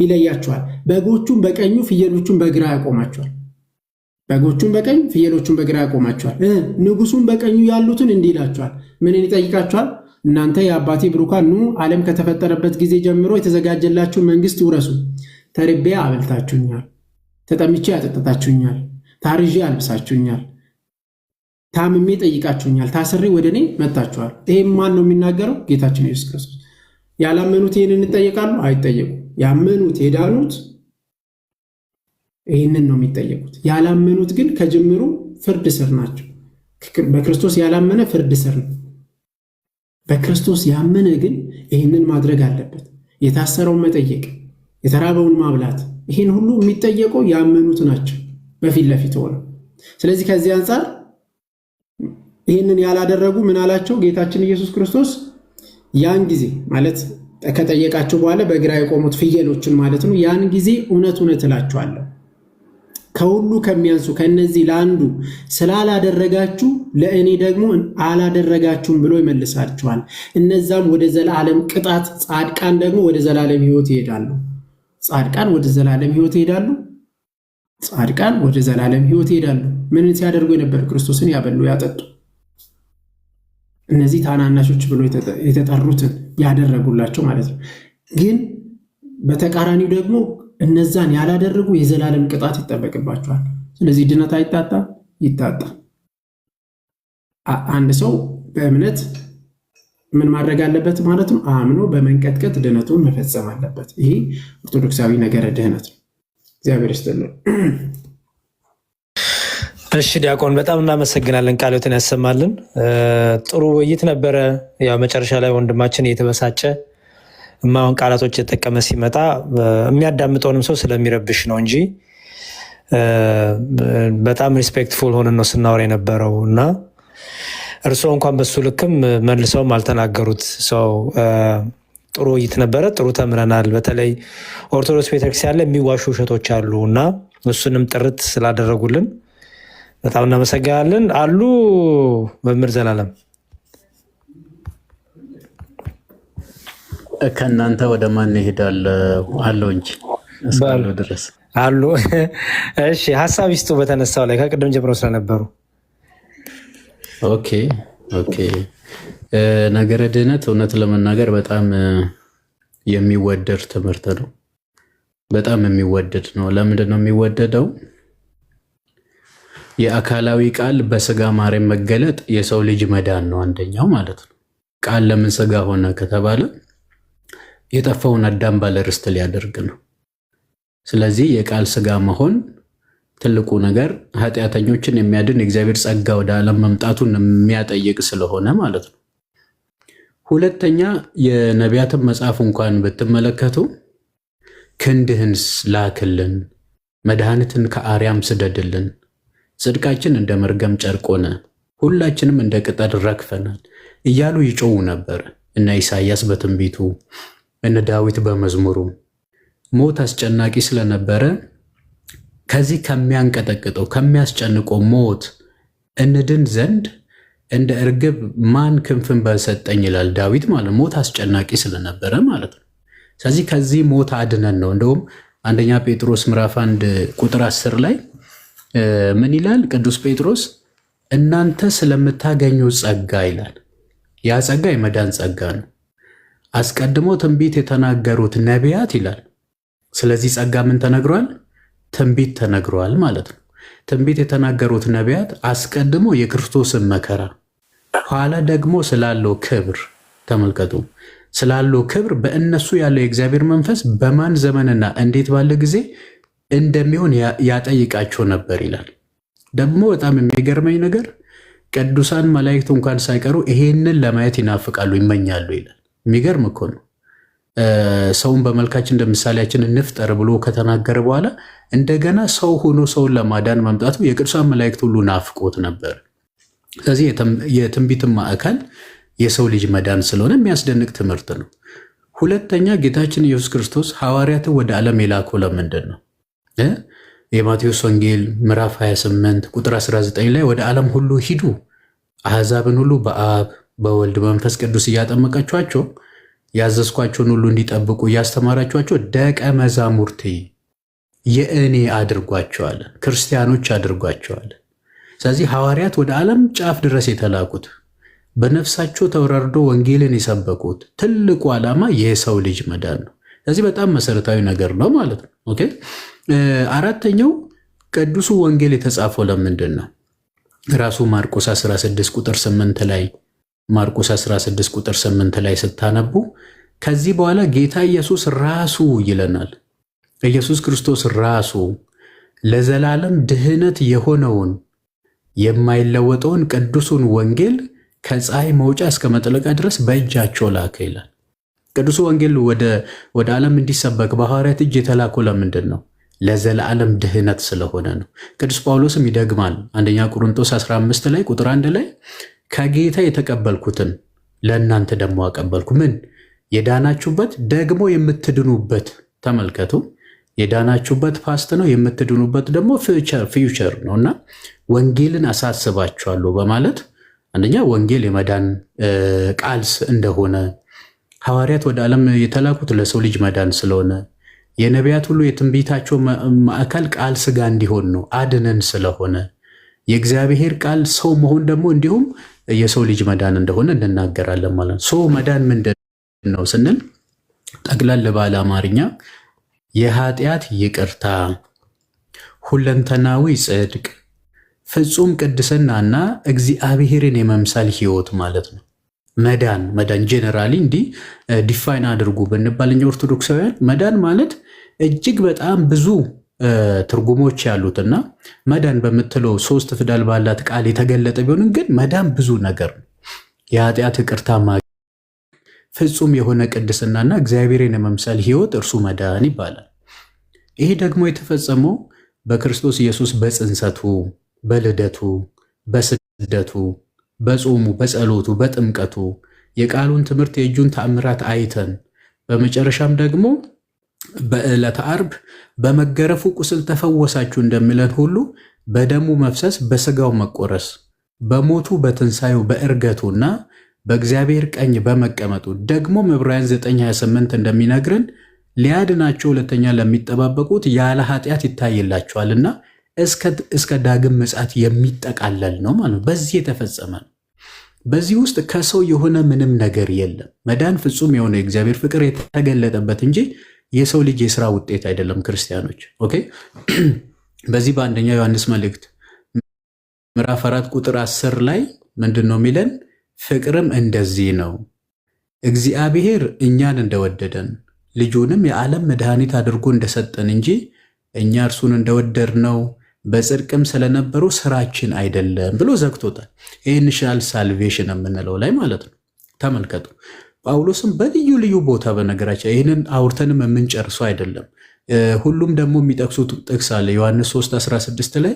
ይለያቸዋል። በጎቹን በቀኙ ፍየሎቹን በግራ ያቆማቸዋል። በጎቹን በቀኝ ፍየሎቹን በግራ ያቆማቸዋል። ንጉሱን በቀኙ ያሉትን እንዲህ ይላቸዋል። ምንን ይጠይቃቸዋል? እናንተ የአባቴ ብሩካን ኑ፣ ዓለም ከተፈጠረበት ጊዜ ጀምሮ የተዘጋጀላችሁን መንግስት ውረሱ። ተርቤ አበልታችሁኛል፣ ተጠምቼ ያጠጣታችሁኛል፣ ታርዤ አልብሳችሁኛል፣ ታምሜ ጠይቃችሁኛል፣ ታስሬ ወደ እኔ መጥታችኋል። ይሄም ማን ነው የሚናገረው? ጌታችን ኢየሱስ ክርስቶስ። ያላመኑት ይህንን ይጠየቃሉ? አይጠየቁም። ያመኑት የዳኑት ይህንን ነው የሚጠየቁት። ያላመኑት ግን ከጅምሩ ፍርድ ስር ናቸው። በክርስቶስ ያላመነ ፍርድ ስር ነው። በክርስቶስ ያመነ ግን ይህንን ማድረግ አለበት። የታሰረውን መጠየቅ፣ የተራበውን ማብላት፣ ይህን ሁሉ የሚጠየቀው ያመኑት ናቸው በፊት ለፊት ሆነው። ስለዚህ ከዚህ አንጻር ይህንን ያላደረጉ ምን አላቸው ጌታችን ኢየሱስ ክርስቶስ? ያን ጊዜ ማለት ከጠየቃቸው በኋላ በግራ የቆሙት ፍየሎችን ማለት ነው። ያን ጊዜ እውነት እውነት እላችኋለሁ ከሁሉ ከሚያንሱ ከነዚህ ለአንዱ ስላላደረጋችሁ ለእኔ ደግሞ አላደረጋችሁም ብሎ ይመልሳችኋል። እነዛም ወደ ዘላለም ቅጣት፣ ጻድቃን ደግሞ ወደ ዘላለም ሕይወት ይሄዳሉ። ጻድቃን ወደ ዘላለም ሕይወት ይሄዳሉ። ጻድቃን ወደ ዘላለም ሕይወት ይሄዳሉ። ምንን ሲያደርጉ የነበር? ክርስቶስን ያበሉ ያጠጡ። እነዚህ ታናናሾች ብሎ የተጠሩትን ያደረጉላቸው ማለት ነው። ግን በተቃራኒው ደግሞ እነዛን ያላደረጉ የዘላለም ቅጣት ይጠበቅባቸዋል። ስለዚህ ድነት አይታጣ ይታጣ። አንድ ሰው በእምነት ምን ማድረግ አለበት ማለት ነው? አምኖ በመንቀጥቀጥ ድነቱን መፈጸም አለበት። ይሄ ኦርቶዶክሳዊ ነገረ ድህነት ነው። እግዚአብሔር ይስጥልን። እሺ ዲያቆን በጣም እናመሰግናለን። ቃሎትን ያሰማልን። ጥሩ ውይይት ነበረ። ያው መጨረሻ ላይ ወንድማችን እየተበሳጨ እማውን ቃላቶች የተጠቀመ ሲመጣ የሚያዳምጠውንም ሰው ስለሚረብሽ ነው እንጂ በጣም ሪስፔክትፉል ሆነን ነው ስናወራ የነበረው እና እርስዎ እንኳን በሱ ልክም መልሰውም አልተናገሩት። ሰው ጥሩ ውይይት ነበረ። ጥሩ ተምረናል። በተለይ ኦርቶዶክስ ቤተክርስቲያን ላይ የሚዋሹ ውሸቶች አሉ እና እሱንም ጥርት ስላደረጉልን በጣም እናመሰግናለን። አሉ መምህር ዘላለም ከእናንተ ወደ ማን ይሄዳል? አለው እንጂ እስካለው ድረስ አሉ። እሺ ሀሳብ ይስጡ በተነሳው ላይ ከቅድም ጀምሮ ስለነበሩ። ኦኬ ነገረ ድህነት እውነት ለመናገር በጣም የሚወደድ ትምህርት ነው። በጣም የሚወደድ ነው። ለምንድን ነው የሚወደደው? የአካላዊ ቃል በስጋ ማርያም መገለጥ የሰው ልጅ መዳን ነው አንደኛው ማለት ነው። ቃል ለምን ስጋ ሆነ ከተባለ የጠፋውን አዳም ባለ ርስት ሊያደርግ ነው። ስለዚህ የቃል ስጋ መሆን ትልቁ ነገር ኃጢአተኞችን የሚያድን የእግዚአብሔር ጸጋ ወደ ዓለም መምጣቱን የሚያጠይቅ ስለሆነ ማለት ነው። ሁለተኛ የነቢያትን መጽሐፍ እንኳን ብትመለከቱ ክንድህን ላክልን፣ መድኃኒትን ከአርያም ስደድልን፣ ጽድቃችን እንደ መርገም ጨርቅ ሆነ፣ ሁላችንም እንደ ቅጠል ረግፈናል እያሉ ይጮው ነበር። እነ ኢሳያስ በትንቢቱ እነ ዳዊት በመዝሙሩ ሞት አስጨናቂ ስለነበረ ከዚህ ከሚያንቀጠቅጠው ከሚያስጨንቀው ሞት እንድን ዘንድ እንደ እርግብ ማን ክንፍን በሰጠኝ ይላል ዳዊት ማለት ሞት አስጨናቂ ስለነበረ ማለት ነው። ስለዚህ ከዚህ ሞት አድነን ነው። እንደውም አንደኛ ጴጥሮስ ምዕራፍ 1 ቁጥር 10 ላይ ምን ይላል ቅዱስ ጴጥሮስ? እናንተ ስለምታገኙ ጸጋ ይላል። ያ ጸጋ የመዳን ጸጋ ነው። አስቀድሞ ትንቢት የተናገሩት ነቢያት ይላል። ስለዚህ ጸጋ ምን ተነግሯል? ትንቢት ተነግሯል ማለት ነው። ትንቢት የተናገሩት ነቢያት አስቀድሞ የክርስቶስን መከራ ኋላ ደግሞ ስላለው ክብር ተመልከቱ። ስላለው ክብር በእነሱ ያለው የእግዚአብሔር መንፈስ በማን ዘመንና እንዴት ባለ ጊዜ እንደሚሆን ያጠይቃቸው ነበር ይላል። ደግሞ በጣም የሚገርመኝ ነገር ቅዱሳን መላእክት እንኳን ሳይቀሩ ይሄንን ለማየት ይናፍቃሉ፣ ይመኛሉ ይላል። የሚገርም እኮ ነው። ሰውን በመልካችን እንደ ምሳሌያችን እንፍጠር ብሎ ከተናገረ በኋላ እንደገና ሰው ሆኖ ሰውን ለማዳን መምጣቱ የቅዱሳን መላእክት ሁሉ ናፍቆት ነበር። ስለዚህ የትንቢትን ማዕከል የሰው ልጅ መዳን ስለሆነ የሚያስደንቅ ትምህርት ነው። ሁለተኛ ጌታችን ኢየሱስ ክርስቶስ ሐዋርያትን ወደ ዓለም የላከው ለምንድን ነው? የማቴዎስ ወንጌል ምዕራፍ 28 ቁጥር 19 ላይ ወደ ዓለም ሁሉ ሂዱ፣ አሕዛብን ሁሉ በአብ በወልድ መንፈስ ቅዱስ እያጠመቃችኋቸው ያዘዝኳቸውን ሁሉ እንዲጠብቁ እያስተማራችኋቸው ደቀ መዛሙርቴ የእኔ አድርጓቸዋል፣ ክርስቲያኖች አድርጓቸዋል። ስለዚህ ሐዋርያት ወደ ዓለም ጫፍ ድረስ የተላኩት በነፍሳቸው ተወራርዶ ወንጌልን የሰበኩት ትልቁ ዓላማ የሰው ልጅ መዳን ነው። ስለዚህ በጣም መሰረታዊ ነገር ነው ማለት ነው። ኦኬ። አራተኛው ቅዱሱ ወንጌል የተጻፈው ለምንድን ነው? ራሱ ማርቆስ 16 ቁጥር 8 ላይ ማርቆስ 16 ቁጥር 8 ላይ ስታነቡ ከዚህ በኋላ ጌታ ኢየሱስ ራሱ ይለናል። ኢየሱስ ክርስቶስ ራሱ ለዘላለም ድህነት የሆነውን የማይለወጠውን ቅዱሱን ወንጌል ከፀሐይ መውጫ እስከ መጥለቂያ ድረስ በእጃቸው ላከ ይላል። ቅዱሱ ወንጌል ወደ ዓለም እንዲሰበክ በሐዋርያት እጅ የተላከው ለምንድን ነው? ለዘላለም ድህነት ስለሆነ ነው። ቅዱስ ጳውሎስም ይደግማል። አንደኛ ቆሮንቶስ 15 ላይ ቁጥር 1 ላይ ከጌታ የተቀበልኩትን ለእናንተ ደግሞ አቀበልኩ። ምን? የዳናችሁበት ደግሞ የምትድኑበት። ተመልከቱ፣ የዳናችሁበት ፓስት ነው፣ የምትድኑበት ደግሞ ፊውቸር ነው። እና ወንጌልን አሳስባችኋለሁ በማለት አንደኛ ወንጌል የመዳን ቃል እንደሆነ፣ ሐዋርያት ወደ ዓለም የተላኩት ለሰው ልጅ መዳን ስለሆነ፣ የነቢያት ሁሉ የትንቢታቸው ማዕከል ቃል ስጋ እንዲሆን ነው፣ አድነን ስለሆነ፣ የእግዚአብሔር ቃል ሰው መሆን ደግሞ እንዲሁም የሰው ልጅ መዳን እንደሆነ እንናገራለን ማለት ነው። ሰው መዳን ምንድን ነው ስንል ጠቅላላ ባለ አማርኛ የኃጢአት ይቅርታ፣ ሁለንተናዊ ጽድቅ፣ ፍጹም ቅድስናና እግዚአብሔርን የመምሰል ህይወት ማለት ነው። መዳን ጄኔራሊ እንዲህ ዲፋይን አድርጉ ብንባል እኛ ኦርቶዶክሳውያን መዳን ማለት እጅግ በጣም ብዙ ትርጉሞች ያሉትና መዳን በምትለው 3 ፊደል ባላት ቃል የተገለጠ ቢሆንም ግን መዳን ብዙ ነገር ነው። የኃጢአት ይቅርታ ማግኘት፣ ፍጹም የሆነ ቅድስናና እግዚአብሔርን የመምሰል ሕይወት እርሱ መዳን ይባላል። ይሄ ደግሞ የተፈጸመው በክርስቶስ ኢየሱስ በጽንሰቱ፣ በልደቱ፣ በስደቱ፣ በጾሙ፣ በጸሎቱ፣ በጥምቀቱ የቃሉን ትምህርት የእጁን ተአምራት አይተን በመጨረሻም ደግሞ በዕለተ ዓርብ በመገረፉ ቁስል ተፈወሳችሁ እንደሚለን ሁሉ በደሙ መፍሰስ፣ በስጋው መቆረስ፣ በሞቱ በትንሣኤው በእርገቱና በእግዚአብሔር ቀኝ በመቀመጡ ደግሞ ዕብራውያን 9:28 እንደሚነግርን ሊያድናቸው ሁለተኛ ለሚጠባበቁት ያለ ኃጢአት ይታይላቸዋልና እስከ ዳግም ምጽአት የሚጠቃለል ነው ማለት ነው። በዚህ የተፈጸመ ነው። በዚህ ውስጥ ከሰው የሆነ ምንም ነገር የለም። መዳን ፍጹም የሆነ የእግዚአብሔር ፍቅር የተገለጠበት እንጂ የሰው ልጅ የሥራ ውጤት አይደለም። ክርስቲያኖች ኦኬ። በዚህ በአንደኛ ዮሐንስ መልእክት ምዕራፍ 4 ቁጥር 10 ላይ ምንድን ነው የሚለን? ፍቅርም እንደዚህ ነው እግዚአብሔር እኛን እንደወደደን ልጁንም የዓለም መድኃኒት አድርጎ እንደሰጠን እንጂ እኛ እርሱን እንደወደድነው በጽድቅም ስለነበሩ ስራችን አይደለም ብሎ ዘግቶታል። ኢኒሻል ሳልቬሽን የምንለው ላይ ማለት ነው። ተመልከቱ። ጳውሎስም በልዩ ልዩ ቦታ በነገራቸው ይህንን አውርተንም የምንጨርሰው አይደለም። ሁሉም ደግሞ የሚጠቅሱት ጥቅስ አለ። ዮሐንስ 3:16 ላይ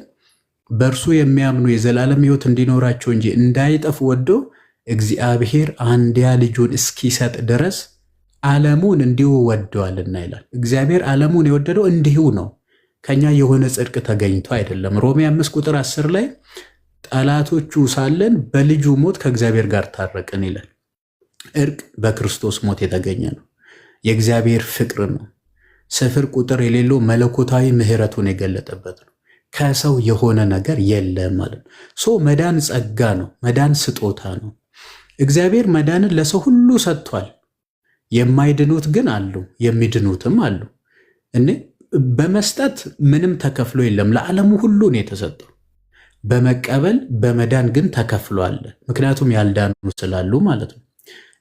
በእርሱ የሚያምኑ የዘላለም ሕይወት እንዲኖራቸው እንጂ እንዳይጠፉ ወዶ እግዚአብሔር አንድያ ልጁን እስኪሰጥ ድረስ ዓለሙን እንዲሁ ወደዋልና ይላል። እግዚአብሔር ዓለሙን የወደደው እንዲሁ ነው፣ ከኛ የሆነ ጽድቅ ተገኝቶ አይደለም። ሮሜ 5 ቁጥር 10 ላይ ጠላቶቹ ሳለን በልጁ ሞት ከእግዚአብሔር ጋር ታረቅን ይላል። እርቅ በክርስቶስ ሞት የተገኘ ነው። የእግዚአብሔር ፍቅር ነው። ስፍር ቁጥር የሌለው መለኮታዊ ምሕረቱን የገለጠበት ነው። ከሰው የሆነ ነገር የለም ማለት ነው። ሶ መዳን ጸጋ ነው። መዳን ስጦታ ነው። እግዚአብሔር መዳንን ለሰው ሁሉ ሰጥቷል። የማይድኑት ግን አሉ፣ የሚድኑትም አሉ። በመስጠት ምንም ተከፍሎ የለም። ለዓለሙ ሁሉ ነው የተሰጠው። በመቀበል በመዳን ግን ተከፍሎ አለ። ምክንያቱም ያልዳኑ ስላሉ ማለት ነው።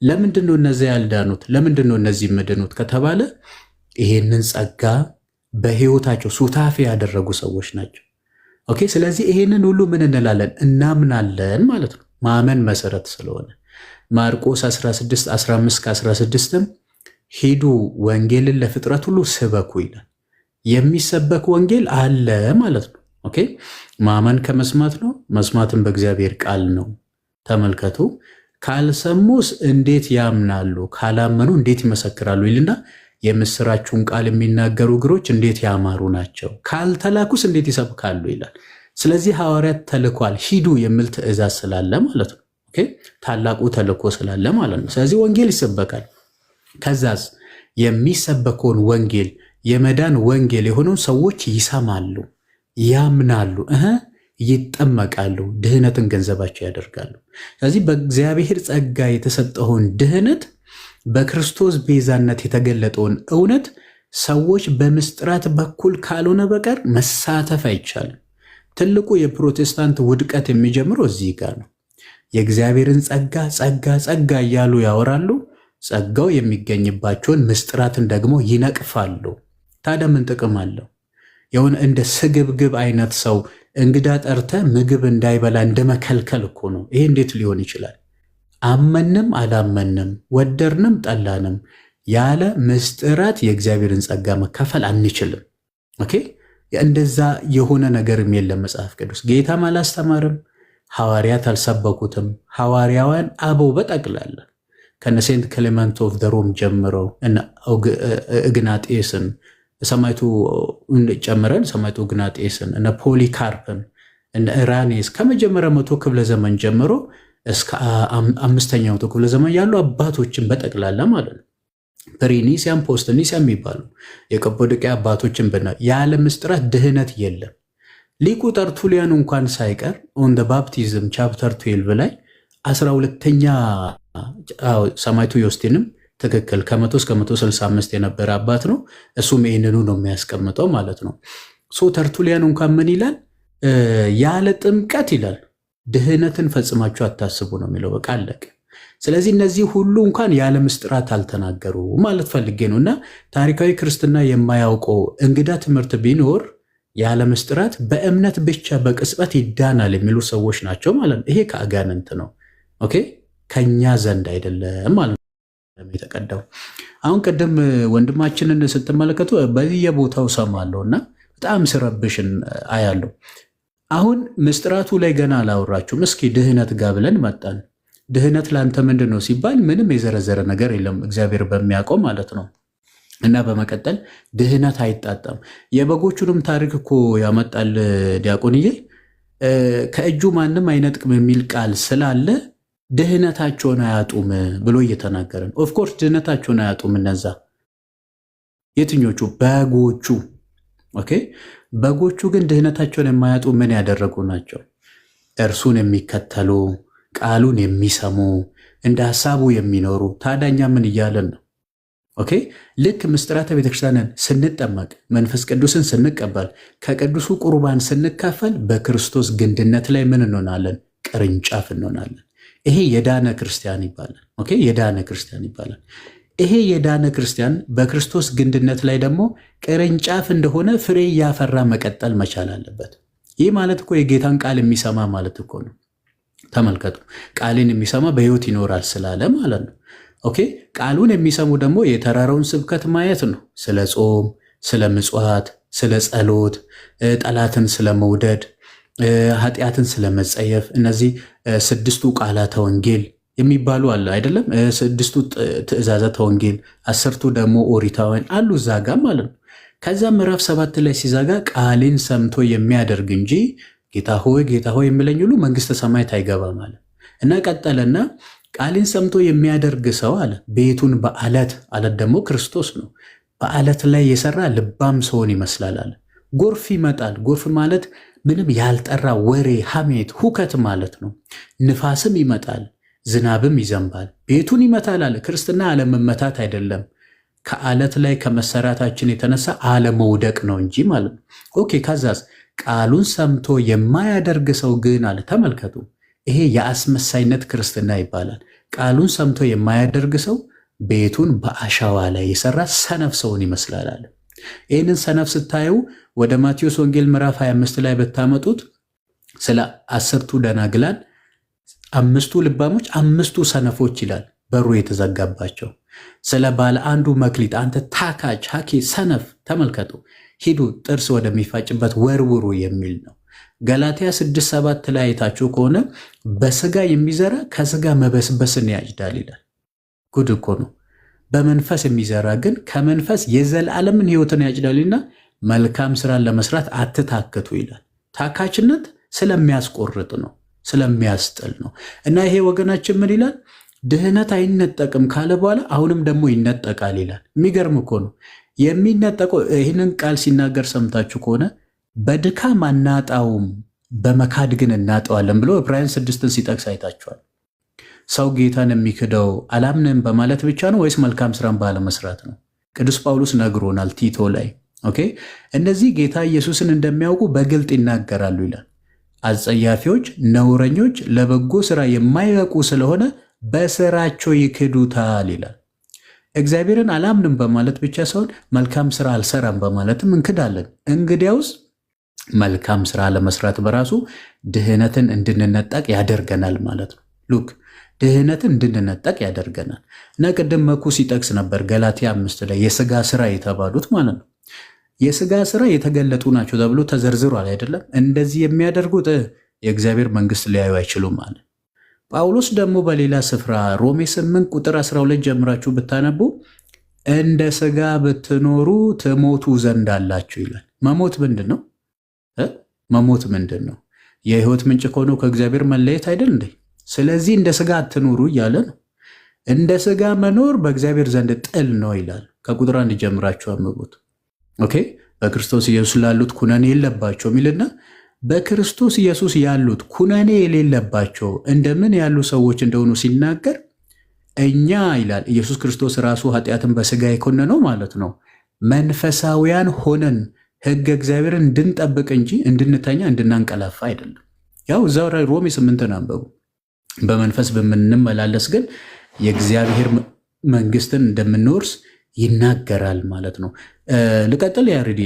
ለምንድን ነው እነዚህ ያልዳኑት? ለምንድን ነው እነዚህ የሚድኑት ከተባለ ይሄንን ጸጋ በሕይወታቸው ሱታፌ ያደረጉ ሰዎች ናቸው። ኦኬ። ስለዚህ ይሄንን ሁሉ ምን እንላለን? እናምናለን ማለት ነው። ማመን መሰረት ስለሆነ ማርቆስ 16:15-16ም ሂዱ ወንጌልን ለፍጥረት ሁሉ ስበኩ ይላል። የሚሰበክ ወንጌል አለ ማለት ነው። ኦኬ። ማመን ከመስማት ነው፣ መስማትን በእግዚአብሔር ቃል ነው። ተመልከቱ። ካልሰሙስ እንዴት ያምናሉ? ካላመኑ እንዴት ይመሰክራሉ? ይልና የምስራችሁን ቃል የሚናገሩ እግሮች እንዴት ያማሩ ናቸው። ካልተላኩስ እንዴት ይሰብካሉ ይላል። ስለዚህ ሐዋርያት ተልኳል። ሂዱ የሚል ትእዛዝ ስላለ ማለት ነው። ኦኬ። ታላቁ ተልኮ ስላለ ማለት ነው። ስለዚህ ወንጌል ይሰበካል። ከዛስ የሚሰበከውን ወንጌል የመዳን ወንጌል የሆነውን ሰዎች ይሰማሉ፣ ያምናሉ፣ ይጠመቃሉ፣ ድህነትን ገንዘባቸው ያደርጋሉ። ስለዚህ በእግዚአብሔር ጸጋ የተሰጠውን ድህነት በክርስቶስ ቤዛነት የተገለጠውን እውነት ሰዎች በምስጢራት በኩል ካልሆነ በቀር መሳተፍ አይቻልም። ትልቁ የፕሮቴስታንት ውድቀት የሚጀምረው እዚህ ጋር ነው። የእግዚአብሔርን ጸጋ ጸጋ ጸጋ እያሉ ያወራሉ። ጸጋው የሚገኝባቸውን ምስጢራትን ደግሞ ይነቅፋሉ። ታዲያ ምን ጥቅም አለው? የሆነ እንደ ስግብግብ አይነት ሰው እንግዳ ጠርተ ምግብ እንዳይበላ እንደመከልከል እኮ ነው። ይሄ እንዴት ሊሆን ይችላል? አመንም አላመንም ወደርንም ጠላንም ያለ ምስጢራት የእግዚአብሔርን ጸጋ መካፈል አንችልም። ኦኬ። እንደዛ የሆነ ነገርም የለም መጽሐፍ ቅዱስ። ጌታም አላስተማርም፣ ሐዋርያት አልሰበኩትም። ሐዋርያውያን አበው በጠቅላላ ከነ ሴንት ክሌመንት ኦፍ ዘ ሮም ጀምረው እና እግናጤስን ሰማይቱ ጨምረን ሰማይቱ እግናጤስን እነ ፖሊካርፕን እነ ኢራኔስ ከመጀመሪያ 100 ክፍለ ዘመን ጀምሮ እስከ 5ኛው ክፍለ ዘመን ያሉ አባቶችን በጠቅላላ ማለት ነው። ፕሪኒሲያም ፖስትኒሲያም የሚባሉ የቀጶዶቅያ አባቶችን ያለ ምስጢራት ድህነት የለም። ሊቁ ተርቱሊያን እንኳን ሳይቀር ኦን ደ ባፕቲዝም ቻፕተር 12 ላይ 12ኛ ሰማዕቱ ዮስቲንም ትክክል ከ100 እስከ 165 የነበረ አባት ነው። እሱም ይህንኑ ነው የሚያስቀምጠው ማለት ነው። ሶ ተርቱሊያን እንኳን ምን ይላል? ያለ ጥምቀት ይላል ድህነትን ፈጽማችሁ አታስቡ ነው የሚለው። በቃ አለቀ። ስለዚህ እነዚህ ሁሉ እንኳን ያለ ምስጢራት አልተናገሩ ማለት ፈልጌ ነው። እና ታሪካዊ ክርስትና የማያውቀው እንግዳ ትምህርት ቢኖር ያለ ምስጢራት በእምነት ብቻ በቅጽበት ይዳናል የሚሉ ሰዎች ናቸው ማለት ነው። ይሄ ከአጋንንት ነው። ኦኬ፣ ከኛ ዘንድ አይደለም ማለት ነው። የተቀዳው። አሁን ቅድም ወንድማችንን ስትመለከቱ በየቦታው ሰማለሁ እና በጣም ስረብሽን አያለሁ። አሁን ምስጢራቱ ላይ ገና አላወራችሁም። እስኪ ድህነት ጋር ብለን መጣን። ድህነት ለአንተ ምንድን ነው ሲባል ምንም የዘረዘረ ነገር የለም እግዚአብሔር በሚያውቀው ማለት ነው። እና በመቀጠል ድህነት አይጣጣም። የበጎቹንም ታሪክ እኮ ያመጣል ዲያቆንዬ። ከእጁ ማንም አይነጥቅም የሚል ቃል ስላለ ድህነታቸውን አያጡም ብሎ እየተናገረ ነው። ኦፍኮርስ ድህነታቸውን አያጡም። እነዛ የትኞቹ? በጎቹ። ኦኬ፣ በጎቹ ግን ድህነታቸውን የማያጡ ምን ያደረጉ ናቸው? እርሱን የሚከተሉ ቃሉን የሚሰሙ እንደ ሀሳቡ የሚኖሩ። ታዳኛ ምን እያለን ነው? ኦኬ፣ ልክ ምስጢራተ ቤተክርስቲያንን ስንጠመቅ መንፈስ ቅዱስን ስንቀበል ከቅዱሱ ቁርባን ስንካፈል በክርስቶስ ግንድነት ላይ ምን እንሆናለን? ቅርንጫፍ እንሆናለን። ይሄ የዳነ ክርስቲያን ይባላል። ኦኬ፣ የዳነ ክርስቲያን ይባላል። ይሄ የዳነ ክርስቲያን በክርስቶስ ግንድነት ላይ ደግሞ ቅርንጫፍ እንደሆነ ፍሬ እያፈራ መቀጠል መቻል አለበት። ይህ ማለት እኮ የጌታን ቃል የሚሰማ ማለት እኮ ነው። ተመልከቱ፣ ቃልን የሚሰማ በሕይወት ይኖራል ስላለ ማለት ነው። ኦኬ፣ ቃሉን የሚሰሙ ደግሞ የተራራውን ስብከት ማየት ነው። ስለ ጾም፣ ስለ ምጽዋት፣ ስለ ጸሎት፣ ጠላትን ስለ መውደድ፣ ኃጢአትን ስለመጸየፍ፣ እነዚህ 6ቱ ቃላተ ወንጌል የሚባሉ አለ አይደለም? 6ቱ ትእዛዛተ ወንጌል፣ 10ቱ ደግሞ ኦሪታውያን አሉ እዛ ጋ ማለት ነው። ከዛ ምዕራፍ 7 ላይ ሲዘጋ ቃሌን ሰምቶ የሚያደርግ እንጂ ጌታ ሆይ ጌታ ሆይ የሚለኝ ሁሉ መንግስተ ሰማያት አይገባም አለ እና ቀጠለና ቃሌን ሰምቶ የሚያደርግ ሰው አለ ቤቱን በአለት፣ አለት ደግሞ ክርስቶስ ነው፣ በአለት ላይ የሰራ ልባም ሰውን ይመስላል አለ። ጎርፍ ይመጣል። ጎርፍ ማለት ምንም ያልጠራ ወሬ፣ ሐሜት፣ ሁከት ማለት ነው። ንፋስም ይመጣል፣ ዝናብም ይዘንባል፣ ቤቱን ይመታል አለ። ክርስትና አለመመታት አይደለም፣ ከአለት ላይ ከመሰራታችን የተነሳ አለመውደቅ ነው እንጂ ማለት ነው። ኦኬ፣ ከዛስ ቃሉን ሰምቶ የማያደርግ ሰው ግን አለ። ተመልከቱ፣ ይሄ የአስመሳይነት ክርስትና ይባላል። ቃሉን ሰምቶ የማያደርግ ሰው ቤቱን በአሸዋ ላይ የሰራ ሰነፍ ሰውን ይመስላል አለ። ይህንን ሰነፍ ስታዩ ወደ ማቴዎስ ወንጌል ምዕራፍ 25 ላይ በታመጡት ስለ 10ቱ ደናግላን 5ቱ ልባሞች 5ቱ ሰነፎች ይላል፣ በሩ የተዘጋባቸው። ስለ ባለ አንዱ መክሊት አንተ ታካች፣ ሐኬ፣ ሰነፍ ተመልከቱ፣ ሂዱ ጥርስ ወደሚፋጭበት ወርውሩ የሚል ነው። ገላትያ 6:7 ላይ አይታችሁ ከሆነ በስጋ የሚዘራ ከስጋ መበስበስን ያጭዳል ይላል። ጉድ እኮ ነው። በመንፈስ የሚዘራ ግን ከመንፈስ የዘላለምን ሕይወትን ያጭዳልና መልካም ስራን ለመስራት አትታክቱ ይላል። ታካችነት ስለሚያስቆርጥ ነው፣ ስለሚያስጥል ነው። እና ይሄ ወገናችን ምን ይላል? ድህነት አይነጠቅም ካለ በኋላ አሁንም ደግሞ ይነጠቃል ይላል። የሚገርም እኮ ነው የሚነጠቀው። ይህንን ቃል ሲናገር ሰምታችሁ ከሆነ በድካም አናጣውም በመካድ ግን እናጠዋለን ብሎ ዕብራውያን 6ን ሲጠቅስ አይታችኋል። ሰው ጌታን የሚክደው አላምንም በማለት ብቻ ነው ወይስ መልካም ስራን ባለመስራት ነው? ቅዱስ ጳውሎስ ነግሮናል ቲቶ ላይ። ኦኬ፣ እነዚህ ጌታ ኢየሱስን እንደሚያውቁ በግልጥ ይናገራሉ ይላል። አጸያፊዎች፣ ነውረኞች፣ ለበጎ ስራ የማይበቁ ስለሆነ በስራቸው ይክዱታል ይላል። እግዚአብሔርን አላምንም በማለት ብቻ ሳይሆን መልካም ስራ አልሰራም በማለትም እንክዳለን። እንግዲያውስ መልካም ስራ ለመስራት በራሱ ድህነትን እንድንነጠቅ ያደርገናል ማለት ነው። ሉክ ድህነትን እንድንነጠቅ ያደርገናል። እና ቅድም መኩ ሲጠቅስ ነበር ገላትያ 5 ላይ የስጋ ስራ የተባሉት ማለት ነው። የስጋ ስራ የተገለጡ ናቸው ተብሎ ተዘርዝሯል አይደለም? እንደዚህ የሚያደርጉት የእግዚአብሔር መንግስት ሊያዩ አይችሉም ማለት። ጳውሎስ ደግሞ በሌላ ስፍራ ሮሜ 8 ቁጥር 12 ጀምራችሁ ብታነቡ እንደ ስጋ ብትኖሩ ትሞቱ ዘንድ አላችሁ ይላል። መሞት ምንድን ነው? መሞት ምንድን ነው? የህይወት ምንጭ ከሆነው ከእግዚአብሔር መለየት አይደል እንዴ? ስለዚህ እንደ ስጋ አትኖሩ እያለ ነው። እንደ ስጋ መኖር በእግዚአብሔር ዘንድ ጥል ነው ይላል። ከቁጥር 1 ጀምራችሁ አንብቡት። ኦኬ፣ በክርስቶስ ኢየሱስ ላሉት ኩነኔ የለባቸው የሚልና በክርስቶስ ኢየሱስ ያሉት ኩነኔ የሌለባቸው እንደምን ያሉ ሰዎች እንደሆኑ ሲናገር እኛ ይላል ኢየሱስ ክርስቶስ ራሱ ኃጢአትን በስጋ የኮነነው ማለት ነው። መንፈሳውያን ሆነን ሕገ እግዚአብሔርን እንድንጠብቅ እንጂ እንድንተኛ እንድናንቀላፋ አይደለም። ያው እዛው ሮሜ 8 አንብቡ። በመንፈስ በምንመላለስ ግን የእግዚአብሔር መንግስትን እንደምንወርስ ይናገራል ማለት ነው። ልቀጥል ያሬድ።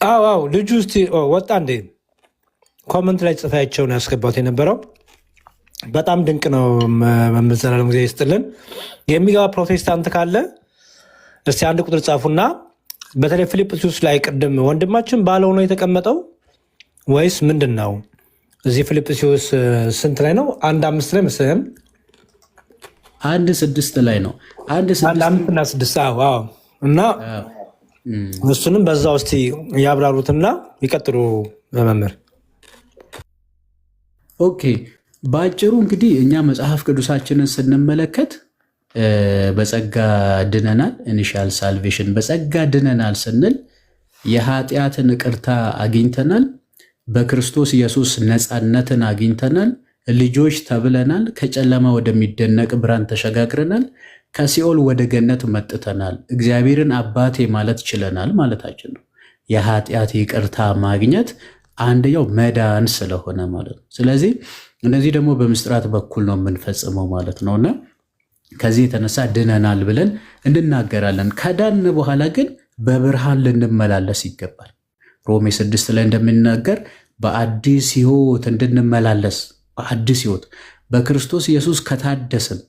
አዎ ልጁ እስቲ ወጣ እንዴ? ኮመንት ላይ ጽፋያቸውን ያስገባት የነበረው በጣም ድንቅ ነው። መምህር ዘላለም ጊዜ ይስጥልን። የሚገባ ፕሮቴስታንት ካለ እስቲ አንድ ቁጥር ጻፉና፣ በተለይ ፊልጵስዩስ ላይ ቅድም ወንድማችን ባለው ነው የተቀመጠው ወይስ ምንድን ነው? እዚህ ፊልጵስዩስ ስንት ላይ ነው? 1:5 ላይ መሰለኝ 1:6 ላይ ነው። 1:5 እና 6 እና እሱንም በዛ ውስጥ ያብራሩትና ይቀጥሉ መምህር። ኦኬ፣ በአጭሩ እንግዲህ እኛ መጽሐፍ ቅዱሳችንን ስንመለከት በጸጋ ድነናል፣ ኢኒሻል ሳልቬሽን በጸጋ ድነናል ስንል የኃጢአትን ይቅርታ አግኝተናል፣ በክርስቶስ ኢየሱስ ነፃነትን አግኝተናል፣ ልጆች ተብለናል፣ ከጨለማ ወደሚደነቅ ብርሃን ተሸጋግረናል፣ ከሲኦል ወደ ገነት መጥተናል፣ እግዚአብሔርን አባቴ ማለት ችለናል ማለታችን ነው። የኃጢአት ይቅርታ ማግኘት አንደኛው መዳን ስለሆነ ማለት ነው። ስለዚህ እነዚህ ደግሞ በምስጢራት በኩል ነው የምንፈጽመው ማለት ነውና ከዚህ የተነሳ ድነናል ብለን እንናገራለን። ከዳን በኋላ ግን በብርሃን ልንመላለስ ይገባል። ሮሜ 6 ላይ እንደሚናገር በአዲስ ሕይወት እንድንመላለስ፣ በአዲስ ሕይወት በክርስቶስ ኢየሱስ ከታደስን፣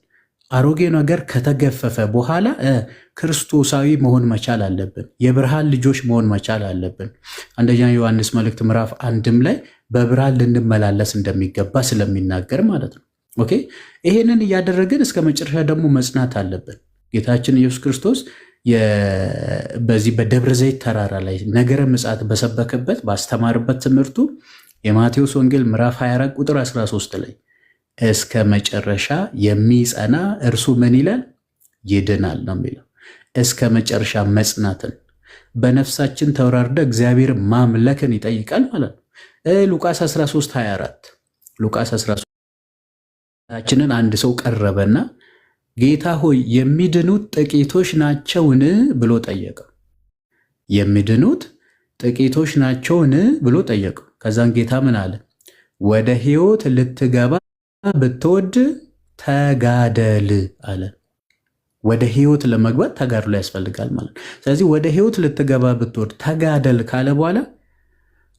አሮጌ ነገር ከተገፈፈ በኋላ ክርስቶሳዊ መሆን መቻል አለብን። የብርሃን ልጆች መሆን መቻል አለብን። አንደኛ ዮሐንስ መልእክት ምዕራፍ 1 ላይ በብርሃን ልንመላለስ እንደሚገባ ስለሚናገር ማለት ነው። ኦኬ፣ ይሄንን እያደረግን እስከ መጨረሻ ደግሞ መጽናት አለብን። ጌታችን ኢየሱስ ክርስቶስ በዚህ በደብረ ዘይት ተራራ ላይ ነገረ ምጽአት በሰበከበት ባስተማርበት ትምህርቱ የማቴዎስ ወንጌል ምዕራፍ 24 ቁጥር 13 ላይ እስከ መጨረሻ የሚጸና እርሱ ምን ይላል? ይድናል ነው የሚለው። እስከ መጨረሻ መጽናትን በነፍሳችን ተወራርደ እግዚአብሔር ማምለክን ይጠይቃል ማለት ነው። ሉቃስ 13:24 ሉቃስ 13ችንን አንድ ሰው ቀረበና ጌታ ሆይ የሚድኑት ጥቂቶች ናቸውን ብሎ ጠየቀው። የሚድኑት ጥቂቶች ናቸውን ብሎ ጠየቀው። ከዛን ጌታ ምን አለ? ወደ ሕይወት ልትገባ ብትወድ ተጋደል አለ። ወደ ሕይወት ለመግባት ተጋድሎ ያስፈልጋል ማለት ነው። ስለዚህ ወደ ሕይወት ልትገባ ብትወድ ተጋደል ካለ በኋላ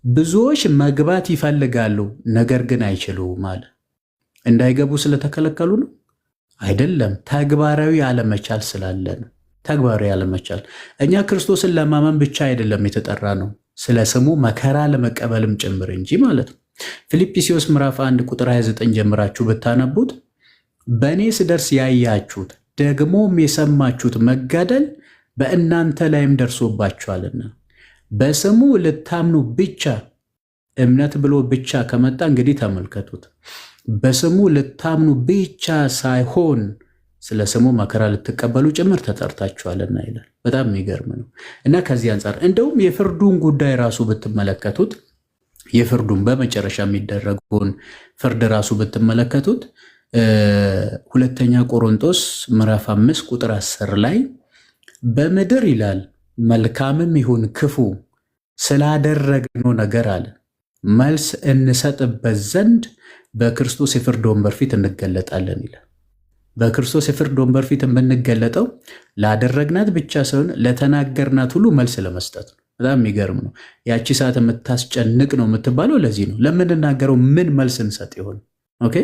ብዙዎች መግባት ይፈልጋሉ፣ ነገር ግን አይችሉም አለ። እንዳይገቡ ስለተከለከሉ ነው? አይደለም፣ ተግባራዊ አለመቻል ስላለ ነው። ተግባራዊ አለመቻል። እኛ ክርስቶስን ለማመን ብቻ አይደለም የተጠራ ነው፣ ስለ ስሙ መከራ ለመቀበልም ጭምር እንጂ ማለት ነው። ፊልጵስዩስ ምዕራፍ 1 ቁጥር 29 ጀምራችሁ ብታነቡት በእኔ ስደርስ ያያችሁት ደግሞም የሰማችሁት መጋደል በእናንተ ላይም ደርሶባችኋልና በስሙ ልታምኑ ብቻ፣ እምነት ብሎ ብቻ ከመጣ እንግዲህ ተመልከቱት። በስሙ ልታምኑ ብቻ ሳይሆን ስለ ስሙ መከራ ልትቀበሉ ጭምር ተጠርታችኋልና ይላል። በጣም የሚገርም ነው። እና ከዚህ አንጻር እንደውም የፍርዱን ጉዳይ ራሱ ብትመለከቱት፣ የፍርዱን በመጨረሻ የሚደረገውን ፍርድ ራሱ ብትመለከቱት 2ኛ ቆሮንቶስ ምዕራፍ 5 ቁጥር 10 ላይ በምድር ይላል መልካምም ይሁን ክፉ ስላደረግነው ነገር አለ መልስ እንሰጥበት ዘንድ በክርስቶስ የፍርድ ወንበር ፊት እንገለጣለን ይላል። በክርስቶስ የፍርድ ወንበር ፊት የምንገለጠው ላደረግናት ብቻ ሳይሆን ለተናገርናት ሁሉ መልስ ለመስጠት ነው። በጣም የሚገርም ነው። ያቺ ሰዓት የምታስጨንቅ ነው የምትባለው ለዚህ ነው። ለምንናገረው ምን መልስ እንሰጥ ይሆን? ኦኬ